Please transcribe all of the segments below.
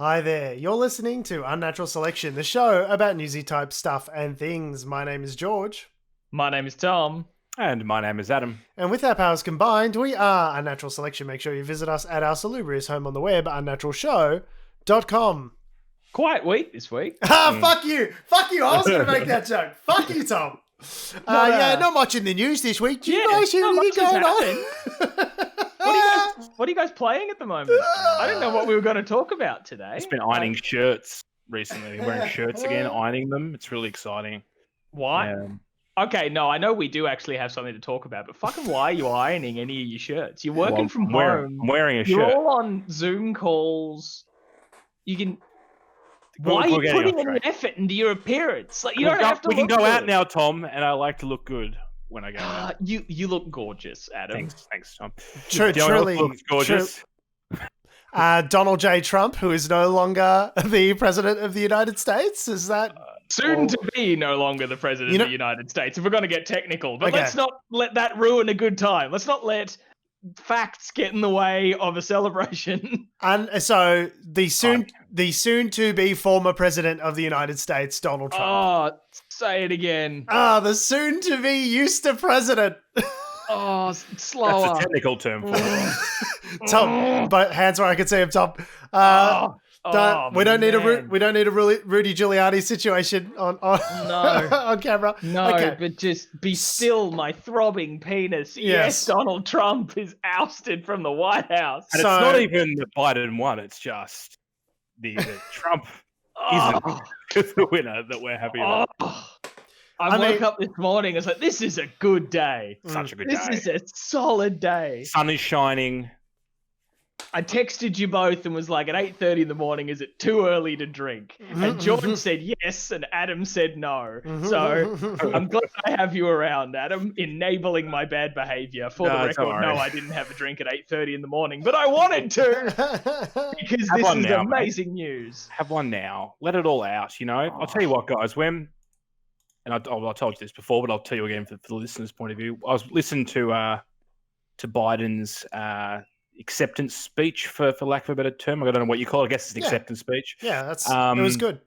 Hi there, you're listening to Unnatural Selection, the show about newsy type stuff and things. My name is George. My name is Tom. And my name is Adam. And with our powers combined, we are Unnatural Selection. Make sure you visit us at our salubrious home on the web, unnaturalshow.com. Quiet week this week. Fuck you! Fuck you! I was going to make that joke. Fuck you, Tom. Not much in the news this week. Do you guys hear anything going on? What are you guys playing at the moment? I don't know what we were going to talk about today. It's been ironing shirts recently, wearing shirts again, ironing them. It's really exciting. Why? Okay, no, I know we do actually have something to talk about, but fucking why are you ironing any of your shirts? You're working from home. I'm wearing a You're shirt. all on Zoom calls. You can... Why are you putting any effort into your appearance? Like, you don't have to We can look go good. out now, Tom, and I like to look good when I go out. You look gorgeous, Adam. Thanks, Tom. Truly looks gorgeous. Donald J. Trump, who is no longer the president of the United States, is that... Soon to be no longer the president of the United States, if we're going to get technical. But let's not let that ruin a good time. Let's not let facts get in the way of a celebration. And so the soon to be former president of the United States, Donald Trump. Oh, say it again. The soon to be used to president. Oh, slower. That's a technical term for it. Tom, but hands where I can see him, Tom. We don't need a Rudy Giuliani situation on on camera. No, but just be still, my throbbing penis. Yes, Donald Trump is ousted from the White House. And it's not even the Biden one. It's just the Trump isn't the winner that we're happy about. I woke up this morning. I was like, "This is a good day. Such a good day. This is a solid day. Sun is shining." I texted you both and was like, at 8:30 in the morning, is it too early to drink? And Jordan said yes, and Adam said no. So I'm glad I have you around, Adam, enabling my bad behavior. For the record, no, I didn't have a drink at 8:30 in the morning, but I wanted to because this is amazing news. Have one now. Let it all out, you know? I'll tell you what, guys, and I told you this before, but I'll tell you again for the listener's point of view. I was listening to Biden's acceptance speech, for lack of a better term. I don't know what you call it. I guess it's an acceptance speech. Yeah, that's it was good.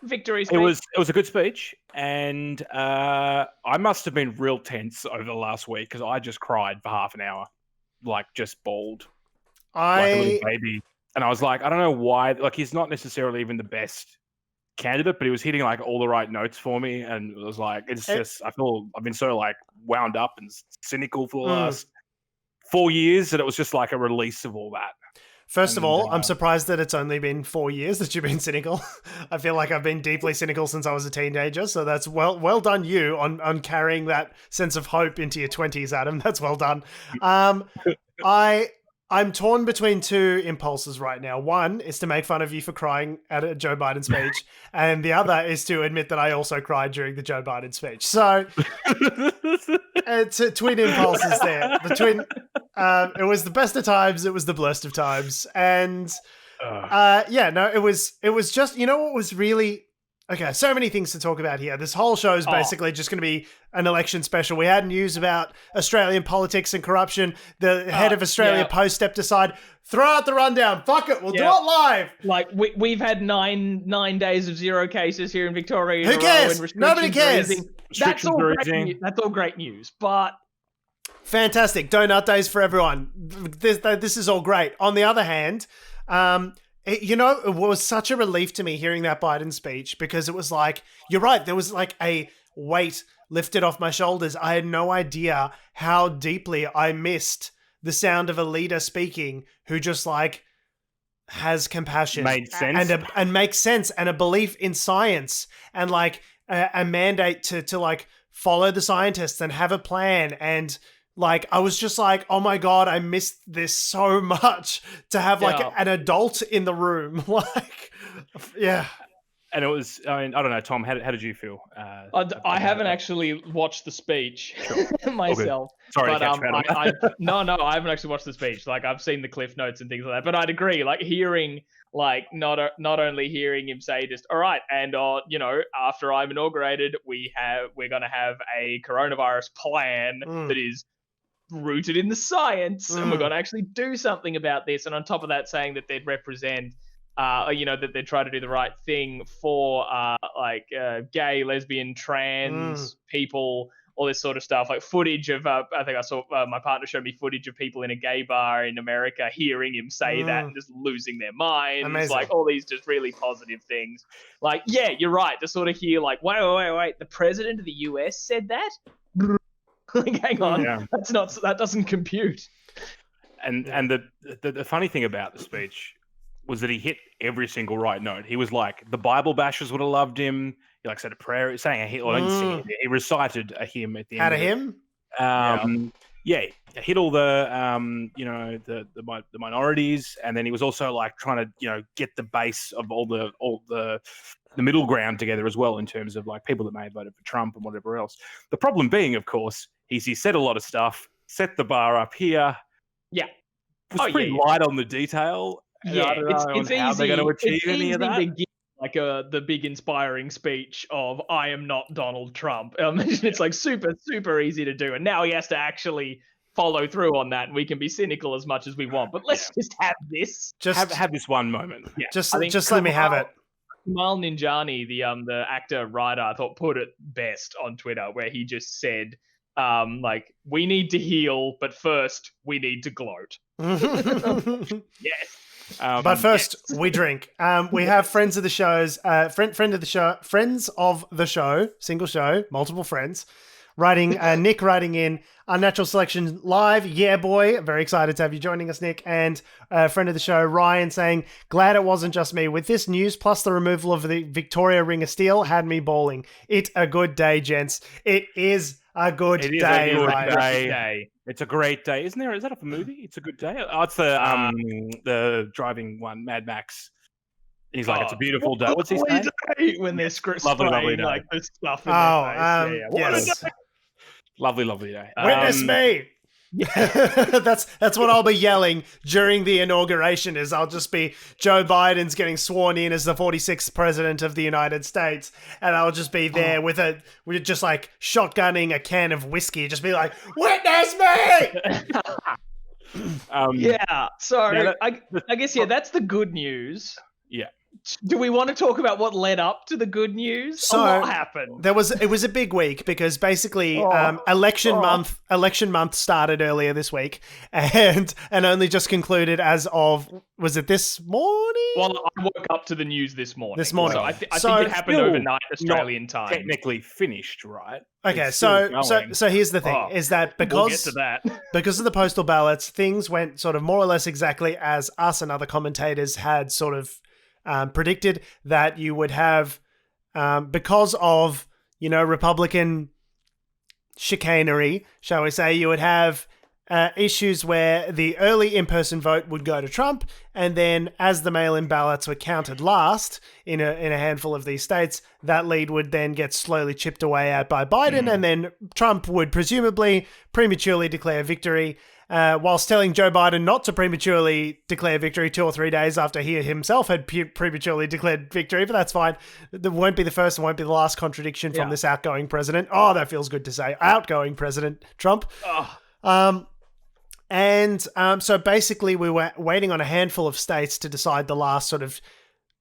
Victory speech. It was a good speech, and I must have been real tense over the last week because I just cried for half an hour, like just bawled, like a little baby. And I was like, I don't know why. Like, he's not necessarily even the best candidate, but he was hitting like all the right notes for me, and it was like I feel I've been so like wound up and cynical for the last 4 years that it was just like a release of all that. First of all, I'm surprised that it's only been 4 years that you've been cynical. I feel like I've been deeply cynical since I was a teenager, so that's well done you on carrying that sense of hope into your 20s, Adam. That's well done. I'm torn between two impulses right now. One is to make fun of you for crying at a Joe Biden speech, and the other is to admit that I also cried during the Joe Biden speech. So it's twin impulses there. It was the best of times. It was the blurst of times, and it was just, you know what was really. Okay, so many things to talk about here. This whole show is basically just going to be an election special. We had news about Australian politics and corruption. The head of Australia Post stepped aside. Throw out the rundown. Fuck it. We'll do it live. Like, we've had nine days of zero cases here in Victoria. Who cares? Nobody cares. That's all great news. But fantastic. Donut days for everyone. This is all great. On the other hand, it was such a relief to me hearing that Biden speech because it was like, you're right, there was like a weight lifted off my shoulders. I had no idea how deeply I missed the sound of a leader speaking who just like has compassion. Made sense. And makes sense, and a belief in science, and like a mandate to like follow the scientists and have a plan. And like, I was just like, oh my God, I missed this so much to have like an adult in the room. Like, yeah. And it was, I mean, I don't know, Tom, how did you feel? I haven't actually watched the speach myself. Sorry, but I haven't actually watched the speech. Like, I've seen the cliff notes and things like that. But I'd agree, like hearing, like not only hearing him say just, all right, and after I'm inaugurated, we're gonna have a coronavirus plan that is rooted in the science, and we're going to actually do something about this. And on top of that, saying that they'd represent that they try to do the right thing for gay, lesbian, trans people, all this sort of stuff. Like footage of, I think I saw my partner showed me footage of people in a gay bar in America hearing him say that and just losing their minds. Amazing. Like all these just really positive things. Like, yeah, you're right. To sort of hear like, wait, the president of the US said that? Like, hang on, that doesn't compute. And the funny thing about the speech was that he hit every single right note. He was like, the Bible bashers would have loved him. He said a prayer, saying a hymn, or didn't sing it. He recited a hymn at the end. Had a hymn? Yeah, hit all the the minorities, and then he was also like trying to get the base of all the middle ground together as well in terms of like people that may have voted for Trump and whatever else. The problem being, of course, he said a lot of stuff, set the bar up here. Yeah, was pretty light on the detail. Yeah, it's how easy. they're going to achieve any of that. To give like the big inspiring speech of "I am not Donald Trump." It's like super easy to do, and now he has to actually follow through on that, and we can be cynical as much as we want, but let's just have this. Just have this one moment. Yeah, just let me have it. Kumail Nanjiani, the actor writer, I thought put it best on Twitter, where he just said, we need to heal, but first we need to gloat. Yes. But first, we drink. We have friends of the shows, friends of the show, single show, multiple friends, Nick writing in Unnatural Selection Live. Yeah, boy. Very excited to have you joining us, Nick. And friend of the show, Ryan, saying, glad it wasn't just me. With this news, plus the removal of the Victoria Ring of Steel, had me bawling. It a good day, gents. It is a good day, Ryan. It's a great day, isn't there? Is that a movie? It's a good day. Oh, it's the driving one, Mad Max. He's like, it's a beautiful day. What's his name? When they're lovely day. Like this stuff in their face. Yes. Lovely day. Witness me. That's what I'll be yelling during the inauguration. Is I'll just be Joe Biden's getting sworn in as the 46th president of the United States, and I'll just be there with just like shotgunning a can of whiskey, just be like, witness me. I guess that's the good news. Yeah. Do we want to talk about what led up to the good news? So what happened? It was a big week because basically election month started earlier this week and only just concluded as of, was it this morning? Well, I woke up to the news this morning. So I think it happened overnight Australian time. Technically finished, right? Okay, so here's the thing: is that because we'll get to that. because of the postal ballots, things went sort of more or less exactly as us and other commentators had sort of predicted, that you would have, because of, Republican chicanery, shall we say, you would have issues where the early in-person vote would go to Trump, and then as the mail-in ballots were counted last in a handful of these states, that lead would then get slowly chipped away at by Biden, and then Trump would presumably prematurely declare victory, whilst telling Joe Biden not to prematurely declare victory 2 or 3 days after he himself had prematurely declared victory, but that's fine. That won't be the first and won't be the last contradiction from this outgoing president. Oh, that feels good to say. Outgoing President Trump. So basically we were waiting on a handful of states to decide the last sort of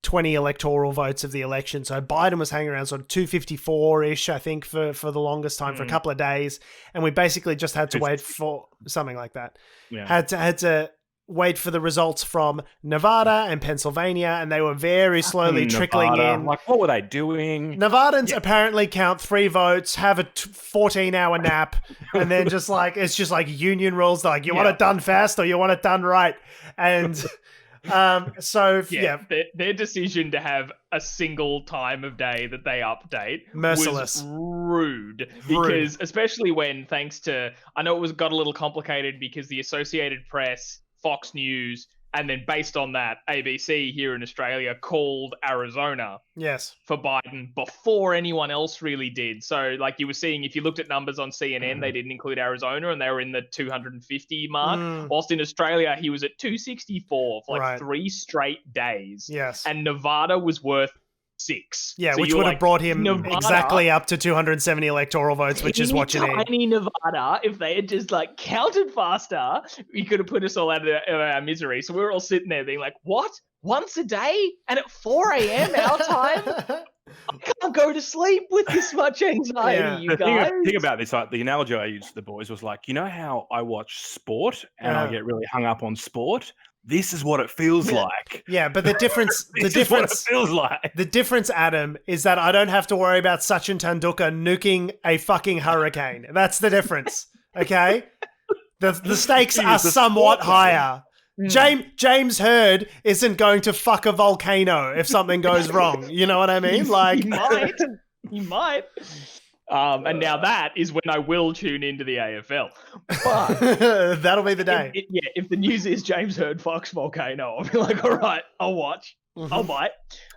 20 electoral votes of the election. So Biden was hanging around sort of 254-ish, I think, for the longest time, for a couple of days. And we basically just had to wait for something like that. Yeah. Had to wait for the results from Nevada and Pennsylvania, and they were very slowly trickling in. Like, what were they doing? Nevadans apparently count 3 votes, have a 14-hour nap, and then just like, it's just like union rules. They're like, you want it done fast or you want it done right? And their decision to have a single time of day that they update merciless, was rude. Because especially when, thanks to, I know it got a little complicated because the Associated Press, Fox News, and then based on that, ABC here in Australia called Arizona for Biden before anyone else really did. So like you were seeing, if you looked at numbers on CNN, they didn't include Arizona and they were in the 250 mark. Whilst in Australia, he was at 264 for 3 straight days. Yes. And Nevada was worth 6. Yeah, So which you're would have like, brought him Nevada, exactly up to 270 electoral votes, which is what you need. Tiny Nevada, if they had just like counted faster, we could have put us all out of our misery. So we were all sitting there being like, what? Once a day? And at 4 a.m. our time? I can't go to sleep with this much anxiety, you guys. The thing about this, like the analogy I used to the boys was like, you know how I watch sport and I get really hung up on sport? This is what it feels like. Yeah, but the difference, is what it feels like. The difference, Adam, is that I don't have to worry about Sachin Tendulkar nuking a fucking hurricane. That's the difference. Okay, the stakes are somewhat higher. James Hurd isn't going to fuck a volcano if something goes wrong. You know what I mean? Like he might. And now that is when I will tune into the AFL. But that'll be the day. If the news is James Hurd fucks volcano, I'll be like, all right, I'll watch. I'll bite.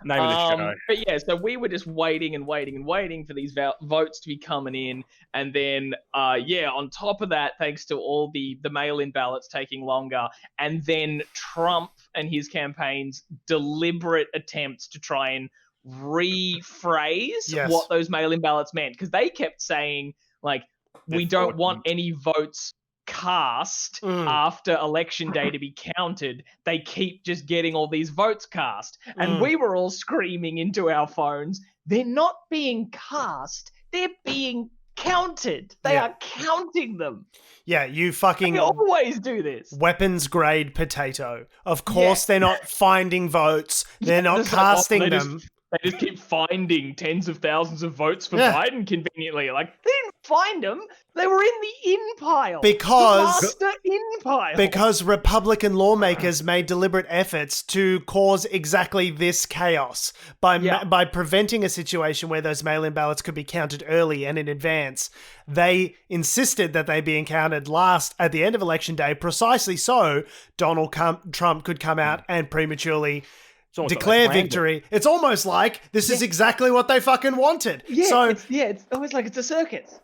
Name of the show. But yeah, so we were just waiting for these votes to be coming in. And then, on top of that, thanks to all the mail-in ballots taking longer, and then Trump and his campaign's deliberate attempts to try and rephrase what those mail-in ballots meant. Because they kept saying, like, we don't want any votes cast after election day to be counted. They keep just getting all these votes cast. And we were all screaming into our phones, they're not being cast, they're being counted. They are counting them. Yeah, you fucking... They always do this. Weapons grade potato. Of course they're not finding votes. They're not casting them. They just keep finding tens of thousands of votes for Biden conveniently. Like, they didn't find them. They were in the in pile. Because the master in pile. Because Republican lawmakers made deliberate efforts to cause exactly this chaos by preventing a situation where those mail-in ballots could be counted early and in advance. They insisted that they be counted last at the end of election day, precisely so Donald Trump could come out and prematurely declare victory. It's almost like this is exactly what they fucking wanted. Yeah, it's almost like it's a circus.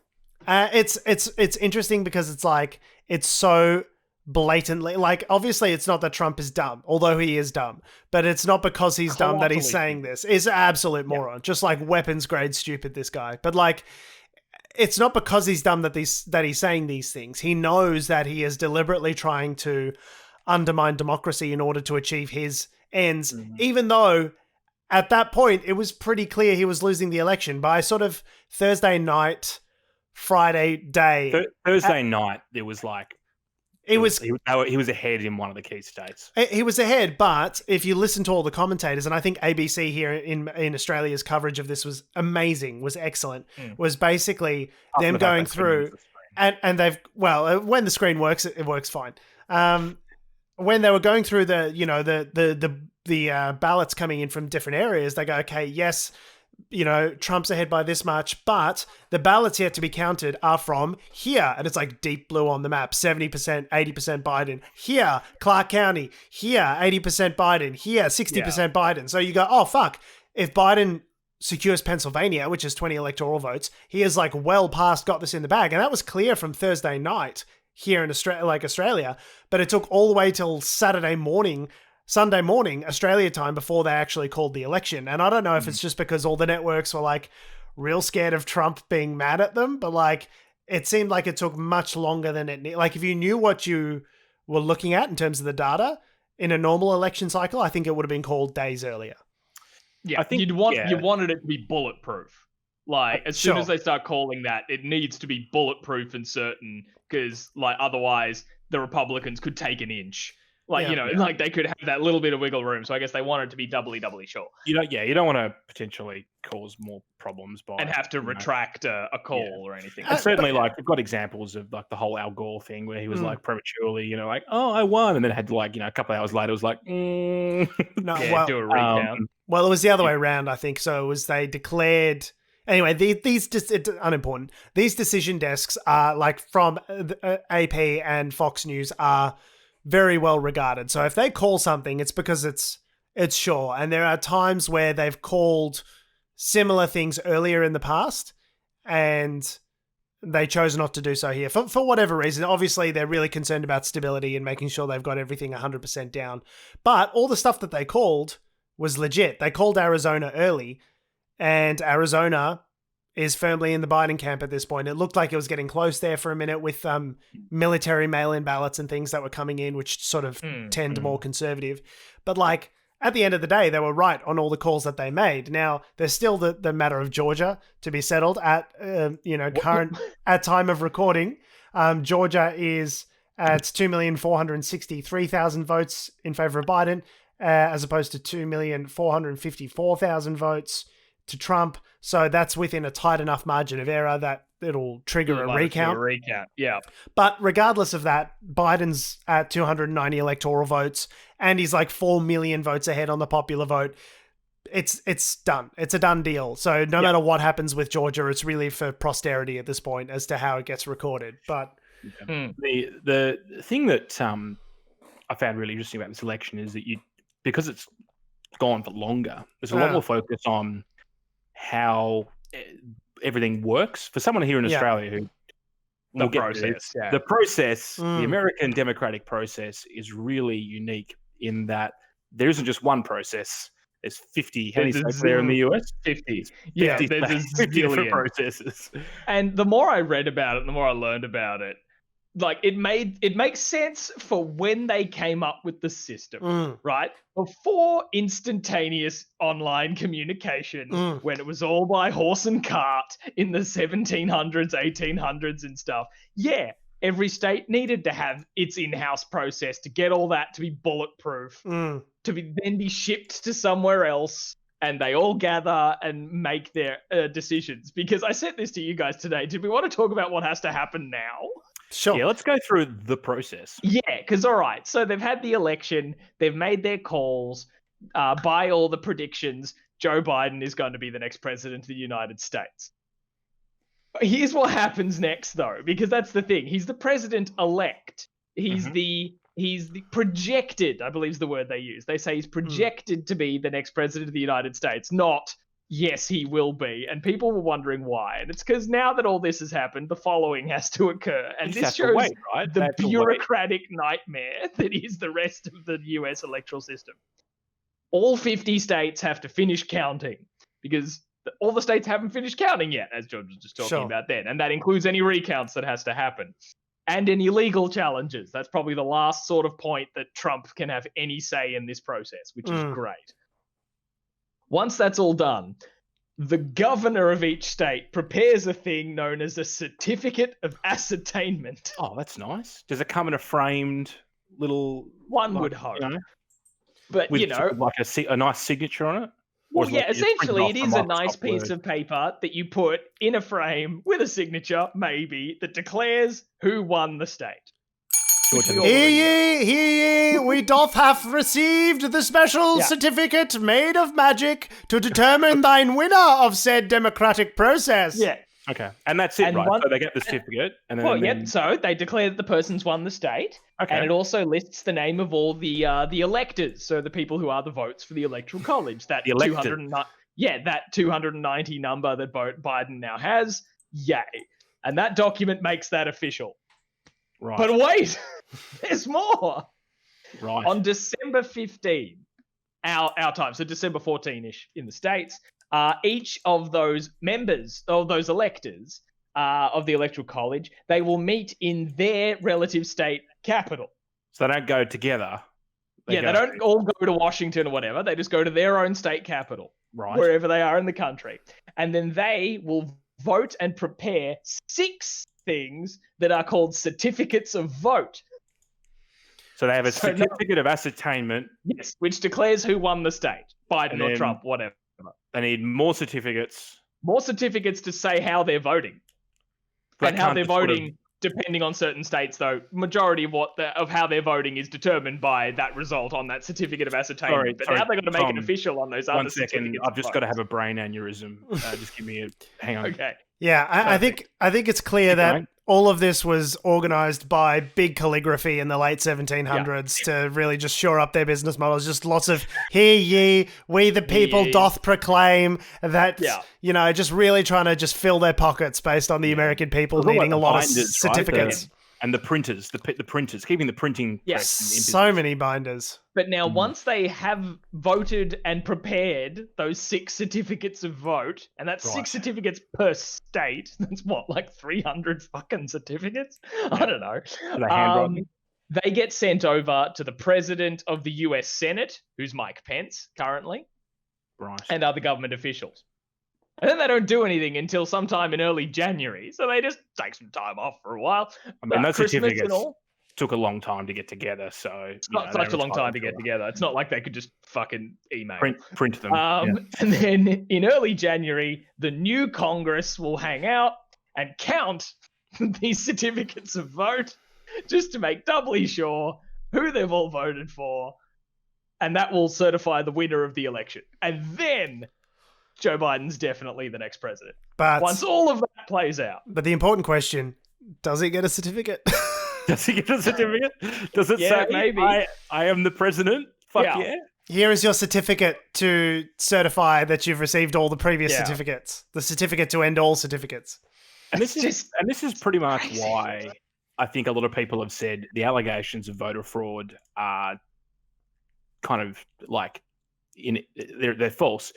It's interesting because it's like, it's so blatantly, like, obviously it's not that Trump is dumb, although he is dumb, but it's not because he's dumb that he's saying this. He's an absolute moron, just like weapons grade stupid, this guy. But like, it's not because he's dumb that he's saying these things. He knows that he is deliberately trying to undermine democracy in order to achieve his ends, even though at that point it was pretty clear he was losing the election by sort of Thursday night, Friday day. Thursday night, there was like... He was ahead in one of the key states. He was ahead, but if you listen to all the commentators, and I think ABC here in Australia's coverage of this was amazing, was excellent, was basically them going through... And they've... Well, when the screen works, it works fine. When they were going through the ballots coming in from different areas, they go, okay, yes, Trump's ahead by this much, but the ballots yet to be counted are from here. And it's like deep blue on the map, 70%, 80% Biden. Here, Clark County. Here, 80% Biden. Here, 60% Biden. So you go, oh, fuck. If Biden secures Pennsylvania, which is 20 electoral votes, he is like well past got this in the bag. And that was clear from Thursday night here in Australia, but it took all the way till Sunday morning, Australia time, before they actually called the election. And I don't know if it's just because all the networks were like real scared of Trump being mad at them, but like it seemed like it took much longer than it needed. Like if you knew what you were looking at in terms of the data in a normal election cycle, I think it would have been called days earlier. Yeah, I think you wanted it to be bulletproof. Like as soon as they start calling that, it needs to be bulletproof and certain, because like otherwise the Republicans could take an inch. Like, like they could have that little bit of wiggle room. So I guess they wanted to be doubly sure. You don't want to potentially cause more problems by... And have to retract a call or anything. And certainly, like, we've got examples of, like, the whole Al Gore thing where he was, like, prematurely, like, oh, I won. And then had, like, a couple of hours later, it was like, do a recount. Well, it was the other way around, I think. So it was they declared... Anyway, these just unimportant. These decision desks are, like, from AP and Fox News are very well regarded. So if they call something, it's because it's sure. And there are times where they've called similar things earlier in the past and they chose not to do so here for whatever reason. Obviously, they're really concerned about stability and making sure they've got everything 100% down. But all the stuff that they called was legit. They called Arizona early, and Arizona is firmly in the Biden camp at this point. It looked like it was getting close there for a minute with military mail-in ballots and things that were coming in, which sort of tend more conservative. But like at the end of the day, they were right on all the calls that they made. Now there's still the matter of Georgia to be settled at at time of recording. Georgia is at 2,463,000 votes in favor of Biden, as opposed to 2,454,000 votes to Trump. So that's within a tight enough margin of error that it'll trigger a recount. Yeah. But regardless of that, Biden's at 290 electoral votes, and he's like 4 million votes ahead on the popular vote. It's done. It's a done deal. So no matter what happens with Georgia, it's really for posterity at this point as to how it gets recorded. But the thing that I found really interesting about this election is that because it's gone for longer, there's a lot more focus on how everything works. For someone here in Australia who the process, the American democratic process is really unique in that there isn't just one process. There's 50. How many states there in the US? 50. 50 Yeah, states, there's 50 different processes. And the more I read about it, the more I learned about it. Like it makes sense for when they came up with the system, right? Before instantaneous online communication, when it was all by horse and cart in the 1700s, 1800s and stuff. Yeah, every state needed to have its in-house process to get all that to be bulletproof, to then be shipped to somewhere else, and they all gather and make their decisions. Because I said this to you guys today. Did we want to talk about what has to happen now? Sure. Yeah, let's go through the process. Yeah, because all right, so they've had the election, they've made their calls. By all the predictions, Joe Biden is going to be the next president of the United States. Here's what happens next, though, because that's the thing. He's the president-elect. He's the projected, I believe is the word they use. They say he's projected to be the next president of the United States, not yes, he will be. And people were wondering why. And it's because now that all this has happened, the following has to occur. And this shows the bureaucratic nightmare that is the rest of the US electoral system. All 50 states have to finish counting because all the states haven't finished counting yet, as George was just talking about then. And that includes any recounts that has to happen. And any legal challenges. That's probably the last sort of point that Trump can have any say in this process, which is great. Once that's all done, the governor of each state prepares a thing known as a certificate of ascertainment. Oh, that's nice. Does it come in a framed little... One would hope. But, with like a nice signature on it? Well, yeah, essentially it is a nice piece of paper that you put in a frame with a signature, maybe, that declares who won the state. Hear ye, we doth have received the special certificate made of magic to determine thine winner of said democratic process. Yeah. Okay. And that's it, right? So they get the certificate. And then, so they declare that the person's won the state. Okay. And it also lists the name of all the electors, so the people who are the votes for the Electoral College. That 290 number that Biden now has. Yay. And that document makes that official. Right. But wait, there's more. Right. On December 15, our time, so December 14-ish in the States, each of those members, of those electors of the Electoral College, they will meet in their relative state capital. So they don't go together. They don't all go to Washington or whatever. They just go to their own state capital, wherever they are in the country. And then they will vote and prepare 6 things that are called certificates of vote. So they have a certificate of ascertainment. Yes, which declares who won the state, Biden or Trump, whatever. They need more certificates. More certificates to say how they're voting. And how they're voting, depending on certain states, though, majority of how they're voting is determined by that result on that certificate of ascertainment. But now they've got to make it official on those other certificates. 1 second, I've just got to have a brain aneurysm. Just give me a... Hang on. Okay. Yeah, I think it's clear that all of this was organized by big calligraphy in the late 1700s to really just shore up their business models. Just lots of, hear ye, we the people doth proclaim that, just really trying to just fill their pockets based on the American people needing a lot of certificates. And the printers, the printers, keeping the printing press in so business. many binders. But now, once they have voted and prepared those 6 certificates of vote, and that's 6 certificates per state, that's what, like 300 fucking certificates? I don't know. They get sent over to the president of the US Senate, who's Mike Pence currently, and other government officials. And then they don't do anything until sometime in early January. So they just take some time off for a while. I mean, those Christmas certificates and all. took a long time to get together. So It's not such a long time to get together. It's not like they could just fucking email. Print them. And then in early January, the new Congress will hang out and count these certificates of vote just to make doubly sure who they've all voted for. And that will certify the winner of the election. And then Joe Biden's definitely the next president. But once all of that plays out. But the important question, does he get a certificate? Does he get a certificate? Does it say, maybe. I am the president? Fuck yeah. Here is your certificate to certify that you've received all the previous certificates. The certificate to end all certificates. And this is pretty much why I think a lot of people have said the allegations of voter fraud are kind of like they're false.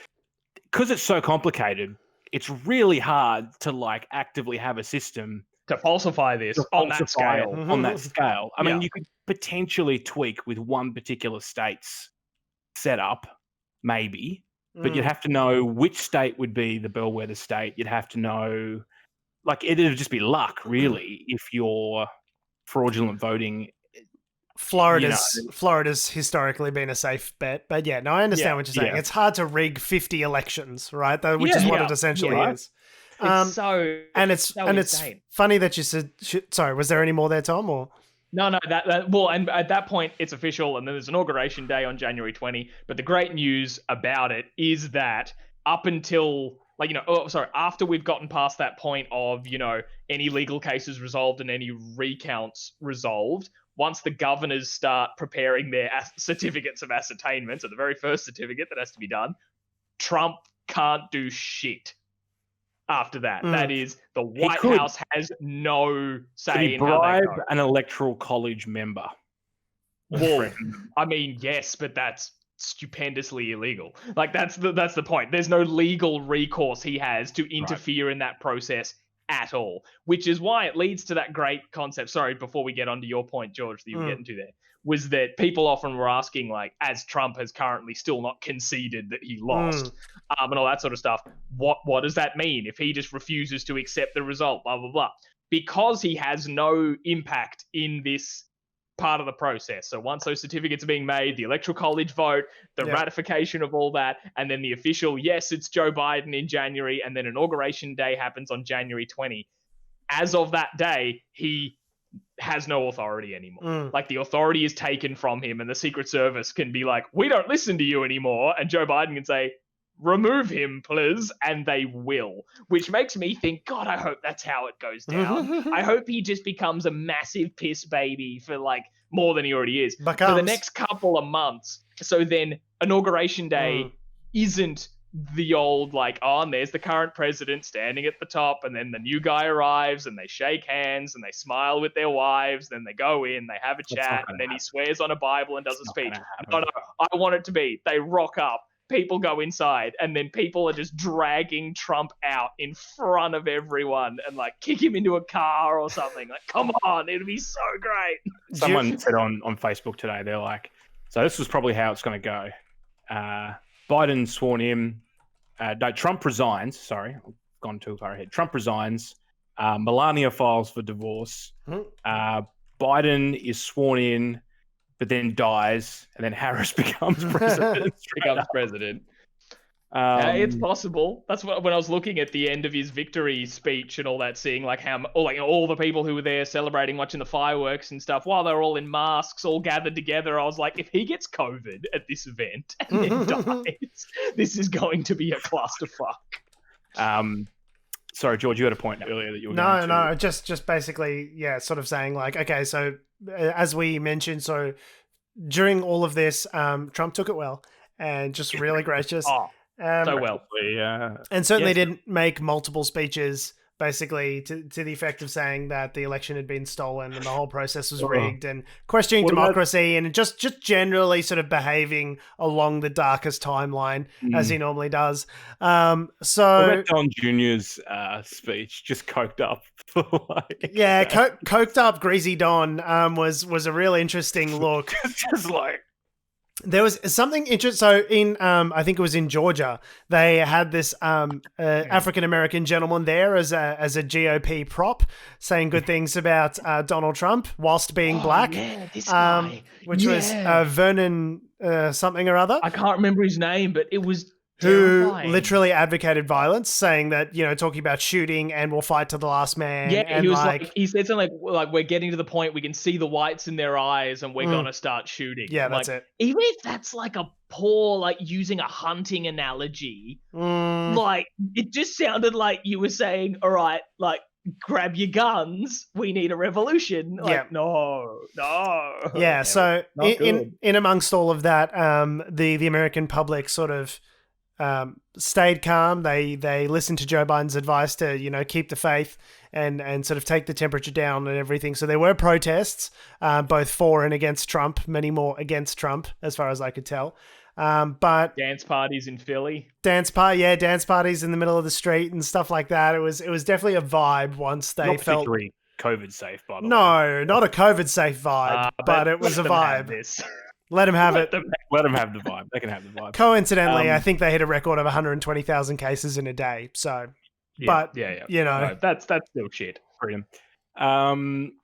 Because it's so complicated, it's really hard to like actively have a system to falsify this on that scale. On that scale. I mean, you could potentially tweak with one particular state's setup, maybe, but you'd have to know which state would be the bellwether state. You'd have to know, like, it'd just be luck, really, if you're fraudulent voting. Florida's historically been a safe bet, but I understand what you're saying. It's hard to rig 50 elections, right? Which is what it essentially is. It's so insane. Funny that you said. Sorry, was there any more there, Tom? Or no, and at that point it's official, and then there's inauguration day on January 20. But the great news about it is that up until after we've gotten past that point of any legal cases resolved and any recounts resolved. Once the governors start preparing their certificates of ascertainment, so the very first certificate that has to be done, Trump can't do shit after that. That is, the White House has no say in how they go. An electoral college member. Well, I mean, yes, but that's stupendously illegal. Like, that's the point. There's no legal recourse he has to interfere in that process at all, which is why it leads to that great concept. Sorry, before we get onto your point, George, that you were getting to there, was that people often were asking, like, as Trump has currently still not conceded that he lost, and all that sort of stuff, what does that mean if he just refuses to accept the result, blah, blah, blah? Because he has no impact in this part of the process. So once those certificates are being made, the electoral college vote, the ratification of all that, and then the official, yes, it's Joe Biden in January, and then inauguration day happens on January 20. As of that day, he has no authority anymore. Like, the authority is taken from him, and the Secret Service can be like, we don't listen to you anymore. And Joe Biden can say, remove him, please, and they will. Which makes me think, God, I hope that's how it goes down. I hope he just becomes a massive piss baby for, like, more than he already is. For the next couple of months. So then inauguration day isn't the old, like, and there's the current president standing at the top, and then the new guy arrives, and they shake hands, and they smile with their wives, then they go in, they have a chat, and then he swears on a Bible and does a speech. No, I want it to be, they rock up, people go inside, and then people are just dragging Trump out in front of everyone and, like, kick him into a car or something. Like, come on, it'd be so great. Someone said on Facebook today, they're like, so this was probably how it's going to go. Biden sworn in. Trump resigns. Sorry, I've gone too far ahead. Trump resigns. Melania files for divorce. Biden is sworn in, but then dies, and then Harris becomes president. It's possible. That's what, when I was looking at the end of his victory speech and all that, seeing like how, all the people who were there celebrating, watching the fireworks and stuff, while they're all in masks, all gathered together, I was like, if he gets COVID at this event and then dies, this is going to be a clusterfuck. Sorry, George, you had a point earlier that you were No, just basically, sort of saying like, okay, so as we mentioned, so during all of this, Trump took it well and just really gracious. So well. And certainly didn't make multiple speeches basically to the effect of saying that the election had been stolen and the whole process was rigged, and questioning democracy and just generally sort of behaving along the darkest timeline as he normally does. So Don Jr.'s speech, just coked up. Coked up Greasy Don was a real interesting look. Just like, there was something interesting. So in, I think it was in Georgia, they had this African-American gentleman there as a GOP prop saying good things about Donald Trump whilst being black. Yeah, this guy. Which was Vernon something or other. I can't remember his name, but it was who terrifying. literally advocated violence, saying that, talking about shooting and we'll fight to the last man. Yeah, and he was he said something like we're getting to the point we can see the whites in their eyes and we're gonna start shooting. Yeah, that's it. Even if that's like a poor, using a hunting analogy, it just sounded like you were saying, all right, grab your guns, we need a revolution. No. Yeah, so in amongst all of that, the American public sort of stayed calm. They listened to Joe Biden's advice to, keep the faith and sort of take the temperature down and everything. So there were protests, both for and against Trump, many more against Trump, as far as I could tell. But dance parties in Philly, dance parties in the middle of the street and stuff like that. It was definitely a vibe once they felt COVID safe, by the way. No, not a COVID safe vibe, but it was a vibe. Let them have it. Let them have the vibe. They can have the vibe. Coincidentally, I think they hit a record of 120,000 cases in a day. So, that's still shit. Freedom.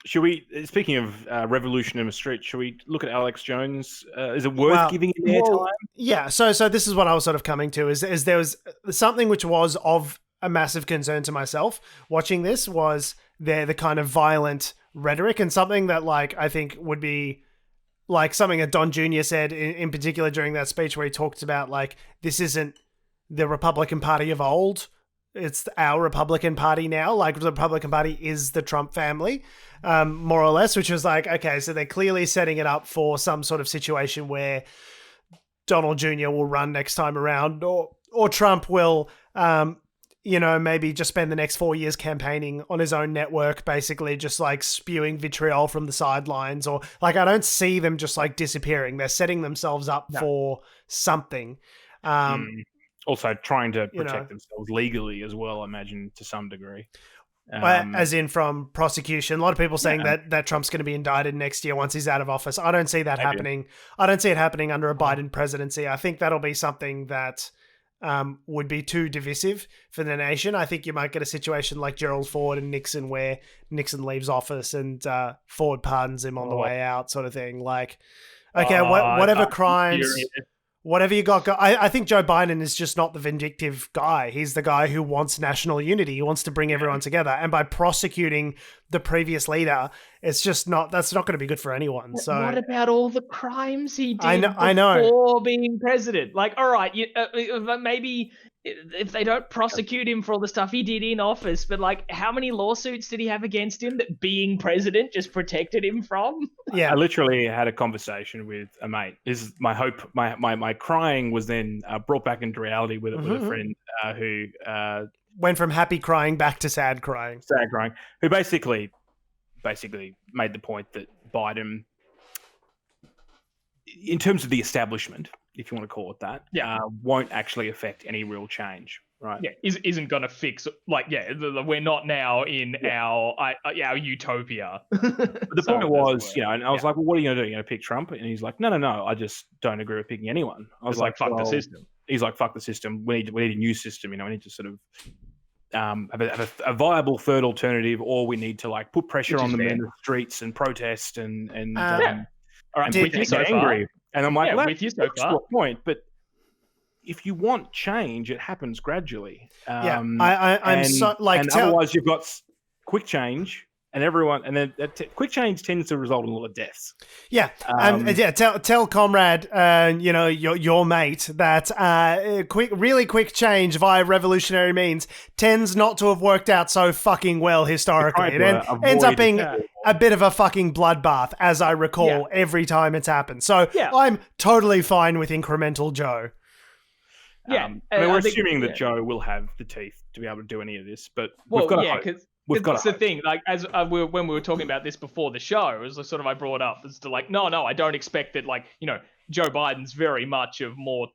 Should we, speaking of revolution in the street, should we look at Alex Jones? Is it worth giving him airtime? Yeah. So this is what I was sort of coming to is there was something which was of a massive concern to myself watching this was the kind of violent rhetoric, and something that I think would be something that Don Jr. said in particular during that speech where he talked about this isn't the Republican Party of old. It's our Republican Party now. The Republican Party is the Trump family, more or less, which was okay, so they're clearly setting it up for some sort of situation where Donald Jr. will run next time around, or Trump will, maybe just spend the next 4 years campaigning on his own network, basically just spewing vitriol from the sidelines, or I don't see them just disappearing. They're setting themselves up for something. Also trying to protect themselves legally as well, I imagine, to some degree. As in from prosecution. A lot of people saying that Trump's going to be indicted next year once he's out of office. I don't see that happening. I don't see it happening under a Biden presidency. I think that'll be something that would be too divisive for the nation. I think you might get a situation like Gerald Ford and Nixon, where Nixon leaves office and Ford pardons him on the way out, sort of thing. Whatever crimes... Whatever you got, I think Joe Biden is just not the vindictive guy. He's the guy who wants national unity. He wants to bring everyone together. And by prosecuting the previous leader, it's just that's not going to be good for anyone. So what about all the crimes he did I know. before being president? All right, maybe if they don't prosecute him for all the stuff he did in office, but how many lawsuits did he have against him that being president just protected him from? Yeah, I literally had a conversation with a mate. This is my hope. My crying was then brought back into reality with a friend who went from happy crying back to sad crying. Sad crying. Who basically made the point that Biden, in terms of the establishment, if you want to call it that, won't actually affect any real change, right? Yeah, isn't going to fix, we're not now in our utopia. But the point was, and I was like, well, what are you going to do? You're going to pick Trump? And he's like, no, I just don't agree with picking anyone. I was like, fuck the system. He's like, fuck the system. We need a new system. We need to sort of have a viable third alternative, or we need to put pressure on them in the streets and protest and all right, and get angry. And I'm like, with you so far. Point, but if you want change, it happens gradually. Otherwise you've got quick change, and everyone, and then quick change tends to result in a lot of deaths. Yeah, tell comrade, your mate that really quick change via revolutionary means tends not to have worked out so fucking well historically. It ends up being a bit of a fucking bloodbath, as I recall, every time it's happened. So I'm totally fine with incremental Joe. Yeah, I mean, we're I think- assuming that yeah. Joe will have the teeth to be able to do any of this, but Well, we've got yeah, to hope. because We've got that's to the hope. thing. Like, as when we were talking about this before the show, it was sort of I brought up as to like, no, I don't expect that. Like, Joe Biden's very much of more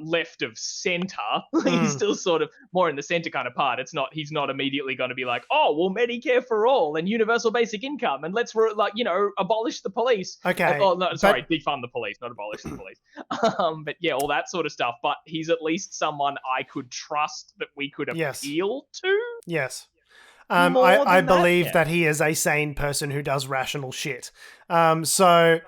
left of center. He's still sort of more in the center kind of part. He's not immediately going to be like, oh, well, Medicare for all and universal basic income and let's abolish the police. Okay. Defund the police, not abolish the police. But yeah, all that sort of stuff. But he's at least someone I could trust that we could appeal to. Yes. More I than that, believe yeah. that he is a sane person who does rational shit. So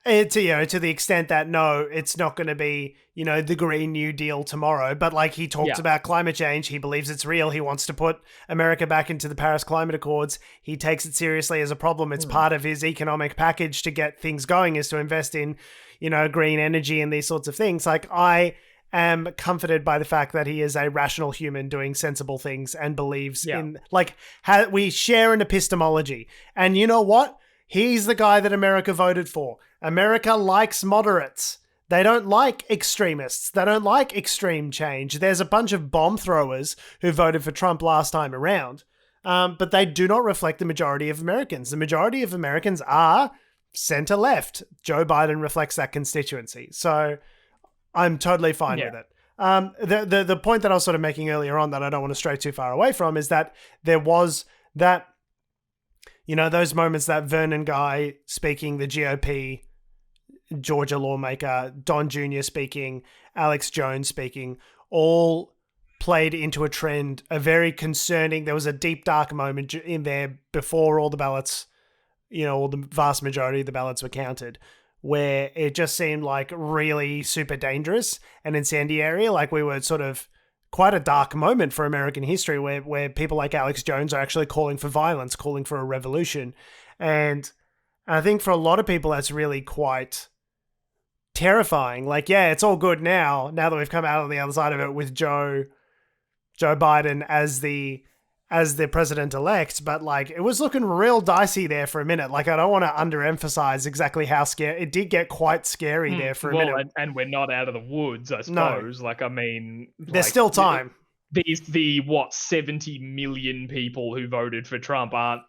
to the extent that no, it's not going to be, the Green New Deal tomorrow, but like he talks about climate change, he believes it's real, he wants to put America back into the Paris Climate Accords, he takes it seriously as a problem, it's part of his economic package to get things going is to invest in, green energy and these sorts of things. Like I am comforted by the fact that he is a rational human doing sensible things and believes in, we share an epistemology. And you know what? He's the guy that America voted for. America likes moderates. They don't like extremists. They don't like extreme change. There's a bunch of bomb throwers who voted for Trump last time around, but they do not reflect the majority of Americans. The majority of Americans are center-left. Joe Biden reflects that constituency. So I'm totally fine with it. The point that I was sort of making earlier on that I don't want to stray too far away from is that there was that, those moments that Vernon Guy speaking, the GOP, Georgia lawmaker, Don Jr. speaking, Alex Jones speaking, all played into a trend, a very concerning, there was a deep, dark moment in there before all the ballots, or the vast majority of the ballots were counted, where it just seemed like really super dangerous and incendiary. Like we were sort of quite a dark moment for American history where people like Alex Jones are actually calling for violence, calling for a revolution. And I think for a lot of people, that's really quite terrifying. Like, yeah, it's all good now that we've come out on the other side of it with Joe Biden as the president-elect, but like it was looking real dicey there for a minute. Like I don't want to underemphasize exactly how scary it did get. Quite scary there for a minute. And we're not out of the woods, I suppose. No. Like I mean, there's still time. The 70 million people who voted for Trump aren't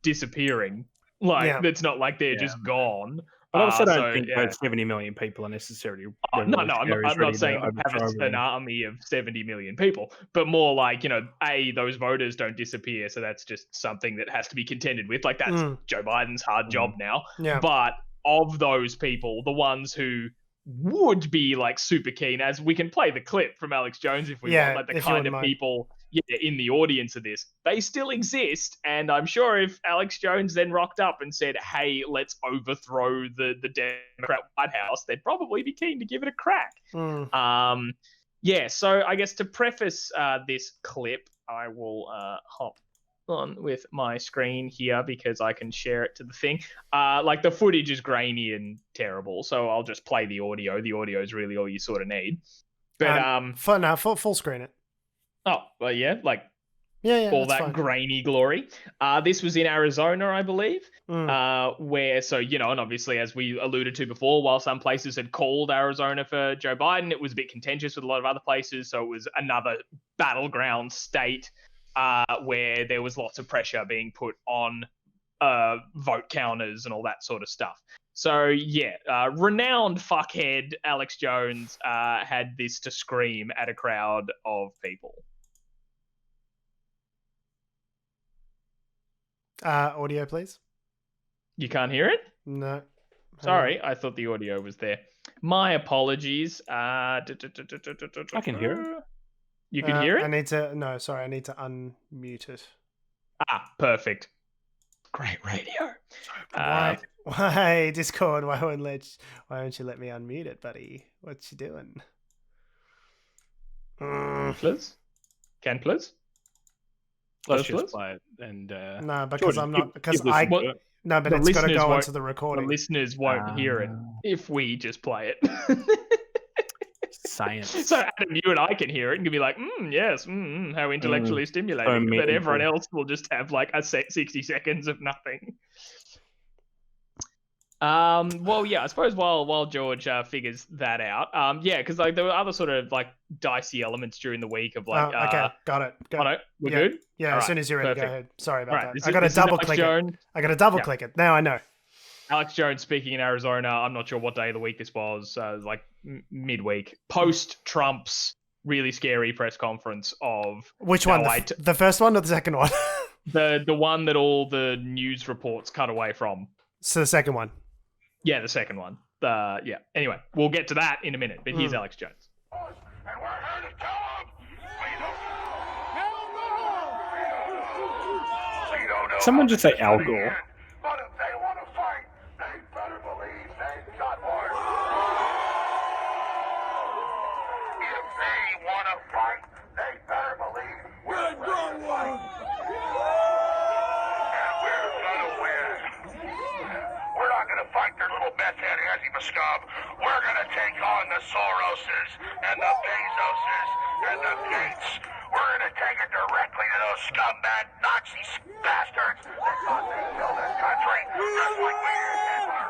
disappearing. Like it's not like they're just gone. But I also don't think those 70 million people are necessarily. I'm not saying we have an army of 70 million people, but more like, those voters don't disappear. So that's just something that has to be contended with. Like that's Joe Biden's hard job now. Yeah. But of those people, the ones who would be like super keen, as we can play the clip from Alex Jones if we want, like the kind of people in the audience of this, they still exist. And I'm sure if Alex Jones then rocked up and said, hey, let's overthrow the Democrat White House, they'd probably be keen to give it a crack. So I guess to preface this clip, I will hop on with my screen here because I can share it to the thing. Like the footage is grainy and terrible, so I'll just play the audio. The audio is really all you sort of need. But full screen it. Oh, well, yeah, all that fine. grainy glory. This was in Arizona, I believe, where, and obviously, as we alluded to before, while some places had called Arizona for Joe Biden, it was a bit contentious with a lot of other places, so it was another battleground state where there was lots of pressure being put on vote counters and all that sort of stuff. So, renowned fuckhead Alex Jones had this to scream at a crowd of people. Audio, please. You can't hear it? No. Sorry, I thought the audio was there. My apologies. I can hear it. You can hear it? I need to unmute it. Perfect. Great radio. Why, Discord? Why won't you let me unmute it, buddy? What you doing? Please? Please? Let's just play it. And no, because Jordan, I'm not. Because but it's got to go onto the recording. The listeners won't hear it if we just play it. Science. So Adam, you and I can hear it and can be like, yes, how intellectually stimulating. But everyone else will just have like a 60 seconds of nothing. Well, yeah, I suppose while George figures that out, yeah, because like there were other sort of like dicey elements during the week of like, okay, got it. Oh no, we're yeah. good. Yeah, All as right, soon as you're ready, perfect. go ahead. Sorry about Right, that. I got to double click it. I got to double click it. Now I know. Alex Jones speaking in Arizona. I'm not sure what day of the week this was. Like midweek, post Trump's really scary press conference of which one? The first one or the second one? the one that all the news reports cut away from. So the second one. Yeah, the second one. Yeah. Anyway, we'll get to that in a minute. But here's Alex Jones. And we're here to tell them Someone just say Al Gore. But if they want to fight, they better believe they've got one. If they want to fight, they better believe we're going to fight. And we're going to win. We're not going to fight their little meth head anti-mascab. We're going to take on the Soroses and the Bezoses and the Gates. We're going to take it directly to those scumbag Nazi bastards that thought they'd kill this country just like we did Hitler.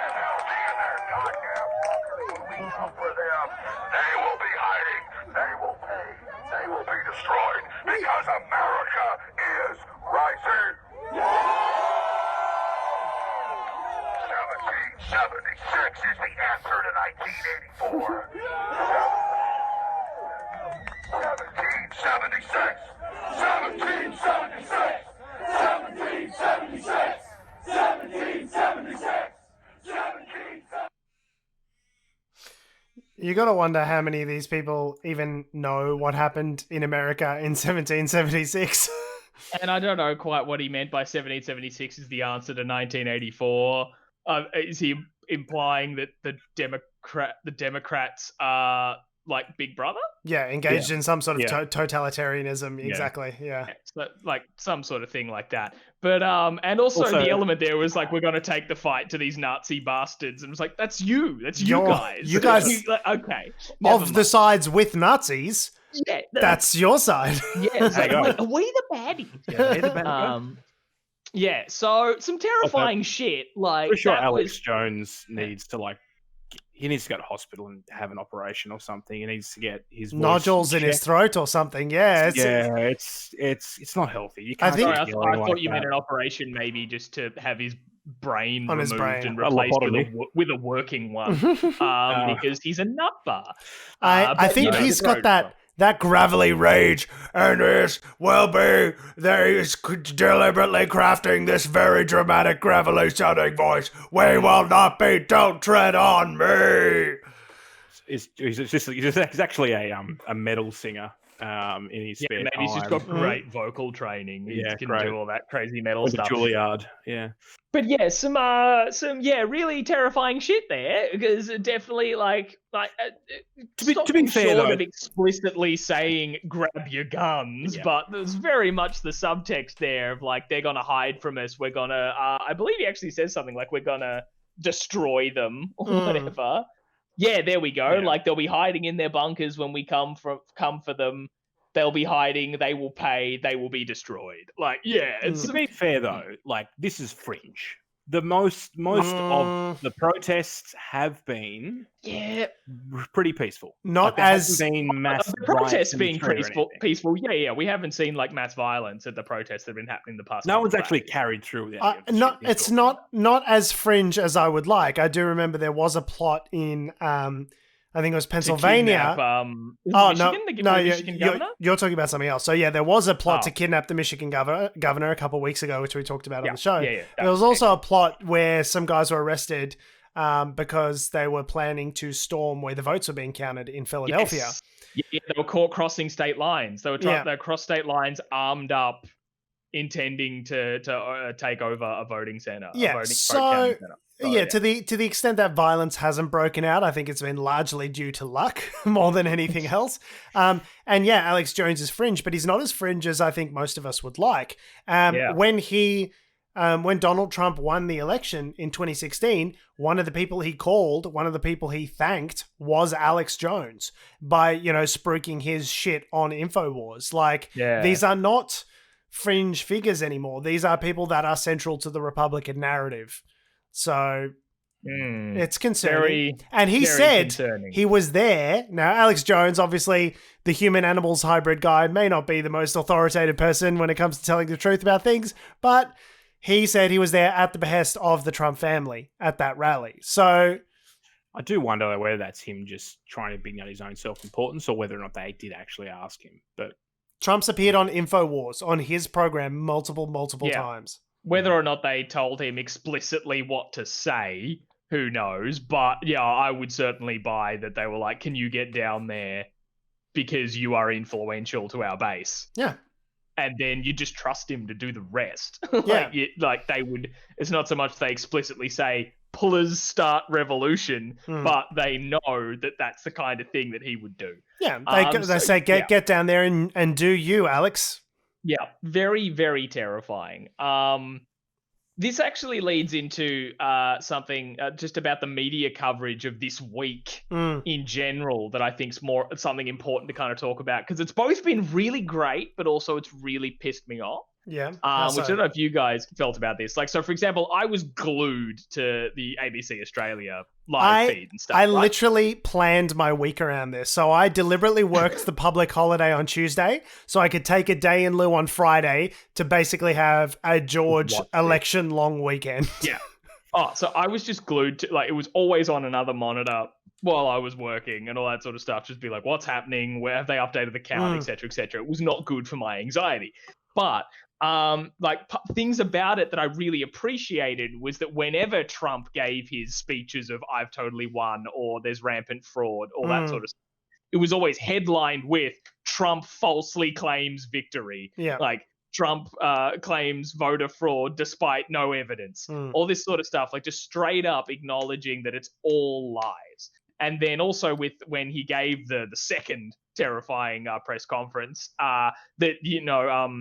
And they'll be in their goddamn bunkers when we come for them. They will be hiding. They will pay. They will be destroyed because America is rising. 1776 is the answer to 1984. 1776! 1776! 1776! 1776! 1776! You got to wonder how many of these people even know what happened in America in 1776. And I don't know quite what he meant by 1776 is the answer to 1984. Is he implying that the Democrats are like Big Brother? Yeah, engaged in some sort of totalitarianism. Exactly. Yeah. So, like some sort of thing like that. But and also the element there was like, we're going to take the fight to these Nazi bastards, and it was like, that's you guys. You guys, okay. Of the sides with Nazis. Yeah, that's your side. Yeah, like, are we the baddies? Yeah, they're the bad guys. Yeah, so some terrifying shit. Like, I'm sure Alex Jones needs to he needs to go to hospital and have an operation or something. He needs to get his nodules in his throat or something. Yeah, it's not healthy. You can't. I thought you meant an operation, maybe just to have his brain on removed and replaced with a working one, because he's a nutbar. I think he's got that gravelly rage, and this will be, they're deliberately crafting this very dramatic, gravelly sounding voice. We will not be, don't tread on me. He's actually a metal singer in his spare time. He's just got great vocal training. He can do all that crazy metal with stuff. Juilliard, yeah. But yeah, some really terrifying shit there, because definitely to be fair, short of explicitly saying grab your guns, but there's very much the subtext there of like, they're gonna hide from us. We're gonna I believe he actually says something like, we're gonna destroy them or whatever. Yeah, there we go. Yeah. Like, they'll be hiding in their bunkers when we come for them. They'll be hiding. They will pay. They will be destroyed. Like, yeah. To be fair though, like, this is fringe. The most of the protests have been pretty peaceful. Not as been mass the protests being peaceful. Yeah. We haven't seen like mass violence at the protests that have been happening the past. No one's actually carried through that. It's not as fringe as I would like. I do remember there was a plot in I think it was Pennsylvania. You're talking about something else. So yeah, there was a plot to kidnap the Michigan governor a couple of weeks ago, which we talked about on the show. There was also a plot where some guys were arrested because they were planning to storm where the votes were being counted in Philadelphia. Yes. Yeah, they were caught crossing state lines. They were trying to cross state lines, armed up, intending to take over a voting center. Yeah. To the extent that violence hasn't broken out, I think it's been largely due to luck more than anything else. And Alex Jones is fringe, but he's not as fringe as I think most of us would like. When Donald Trump won the election in 2016, one of the people he thanked was Alex Jones by, spruiking his shit on InfoWars. These are not fringe figures anymore. These are people that are central to the Republican narrative. So it's concerning. And he said he was there. Now, Alex Jones, obviously the human-animals hybrid guy, may not be the most authoritative person when it comes to telling the truth about things, but he said he was there at the behest of the Trump family at that rally. So I do wonder whether that's him just trying to bring out his own self-importance or whether or not they did actually ask him. But Trump's appeared on InfoWars on his program multiple times. Whether or not they told him explicitly what to say, who knows? But yeah, I would certainly buy that they were like, can you get down there because you are influential to our base? Yeah. And then you just trust him to do the rest. Yeah. like they would, it's not so much they explicitly say, pullers start revolution, but they know that that's the kind of thing that he would do. Yeah, they say, get down there and do you, Alex. Yeah, very, very terrifying. This actually leads into something just about the media coverage of this week in general that I think is something important to kind of talk about, because it's both been really great, but also it's really pissed me off. Yeah. Which I don't know if you guys felt about this. Like, so for example, I was glued to the ABC Australia live feed and stuff. I literally planned my week around this. So I deliberately worked the public holiday on Tuesday so I could take a day in lieu on Friday to basically have a George election long weekend. Yeah. Oh, so I was just glued to, like, it was always on another monitor while I was working and all that sort of stuff. Just be like, what's happening? Where have they updated the count, et cetera, et cetera. It was not good for my anxiety. But things about it that I really appreciated was that whenever Trump gave his speeches of I've totally won or there's rampant fraud, all that sort of stuff, it was always headlined with Trump falsely claims victory. Yeah. Like Trump claims voter fraud despite no evidence. All this sort of stuff, like just straight up acknowledging that it's all lies. And then also with when he gave the second terrifying press conference, that, you know,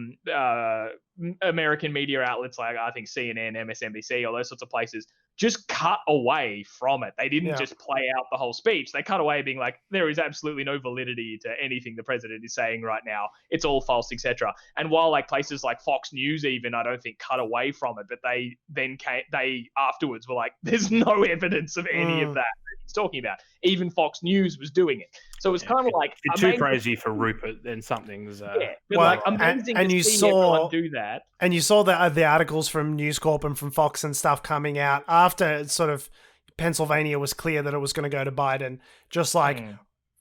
American media outlets like I think CNN, MSNBC, all those sorts of places just cut away from it. They didn't just play out the whole speech. They cut away being like, there is absolutely no validity to anything the president is saying right now. It's all false, etc. And while like places like Fox News even, I don't think cut away from it, but they afterwards were like, there's no evidence of any of that he's talking about. Even Fox News was doing it. So it's kind of like too crazy for Rupert. Then something's amazing. And you saw do that. And you saw the articles from News Corp and from Fox and stuff coming out after sort of Pennsylvania was clear that it was going to go to Biden. Just like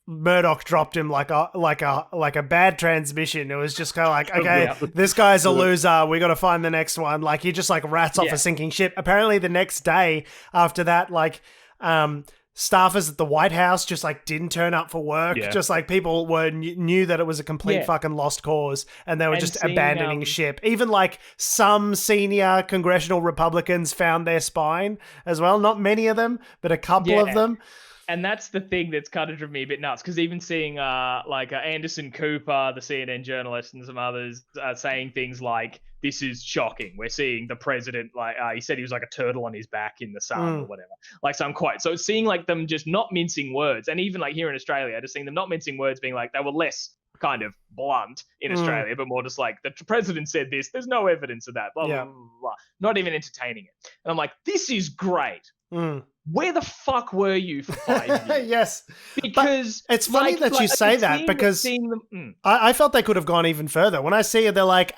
Murdoch dropped him like a bad transmission. It was just kind of like, okay, this guy's a loser. We got to find the next one. Like he just like rats off a sinking ship. Apparently the next day after that, like staffers at the White House just like didn't turn up for work. Yeah. Just like people knew that it was a complete fucking lost cause and they were just abandoning ship. Even like some senior congressional Republicans found their spine as well. Not many of them, but a couple of them. And that's the thing that's kind of driven me a bit nuts, because even seeing Anderson Cooper, the CNN journalist, and some others saying things like, this is shocking. We're seeing the president, like he said he was like a turtle on his back in the sun or whatever. Like some quote. So seeing like them just not mincing words, and even like here in Australia, just seeing them not mincing words, being like they were less kind of blunt in Australia, but more just like the president said this, there's no evidence of that, blah, blah, blah, blah. Not even entertaining it. And I'm like, this is great. Where the fuck were you for 5 years? Yes. Because but it's funny that you say that, because I felt they could have gone even further. When I see it, they're like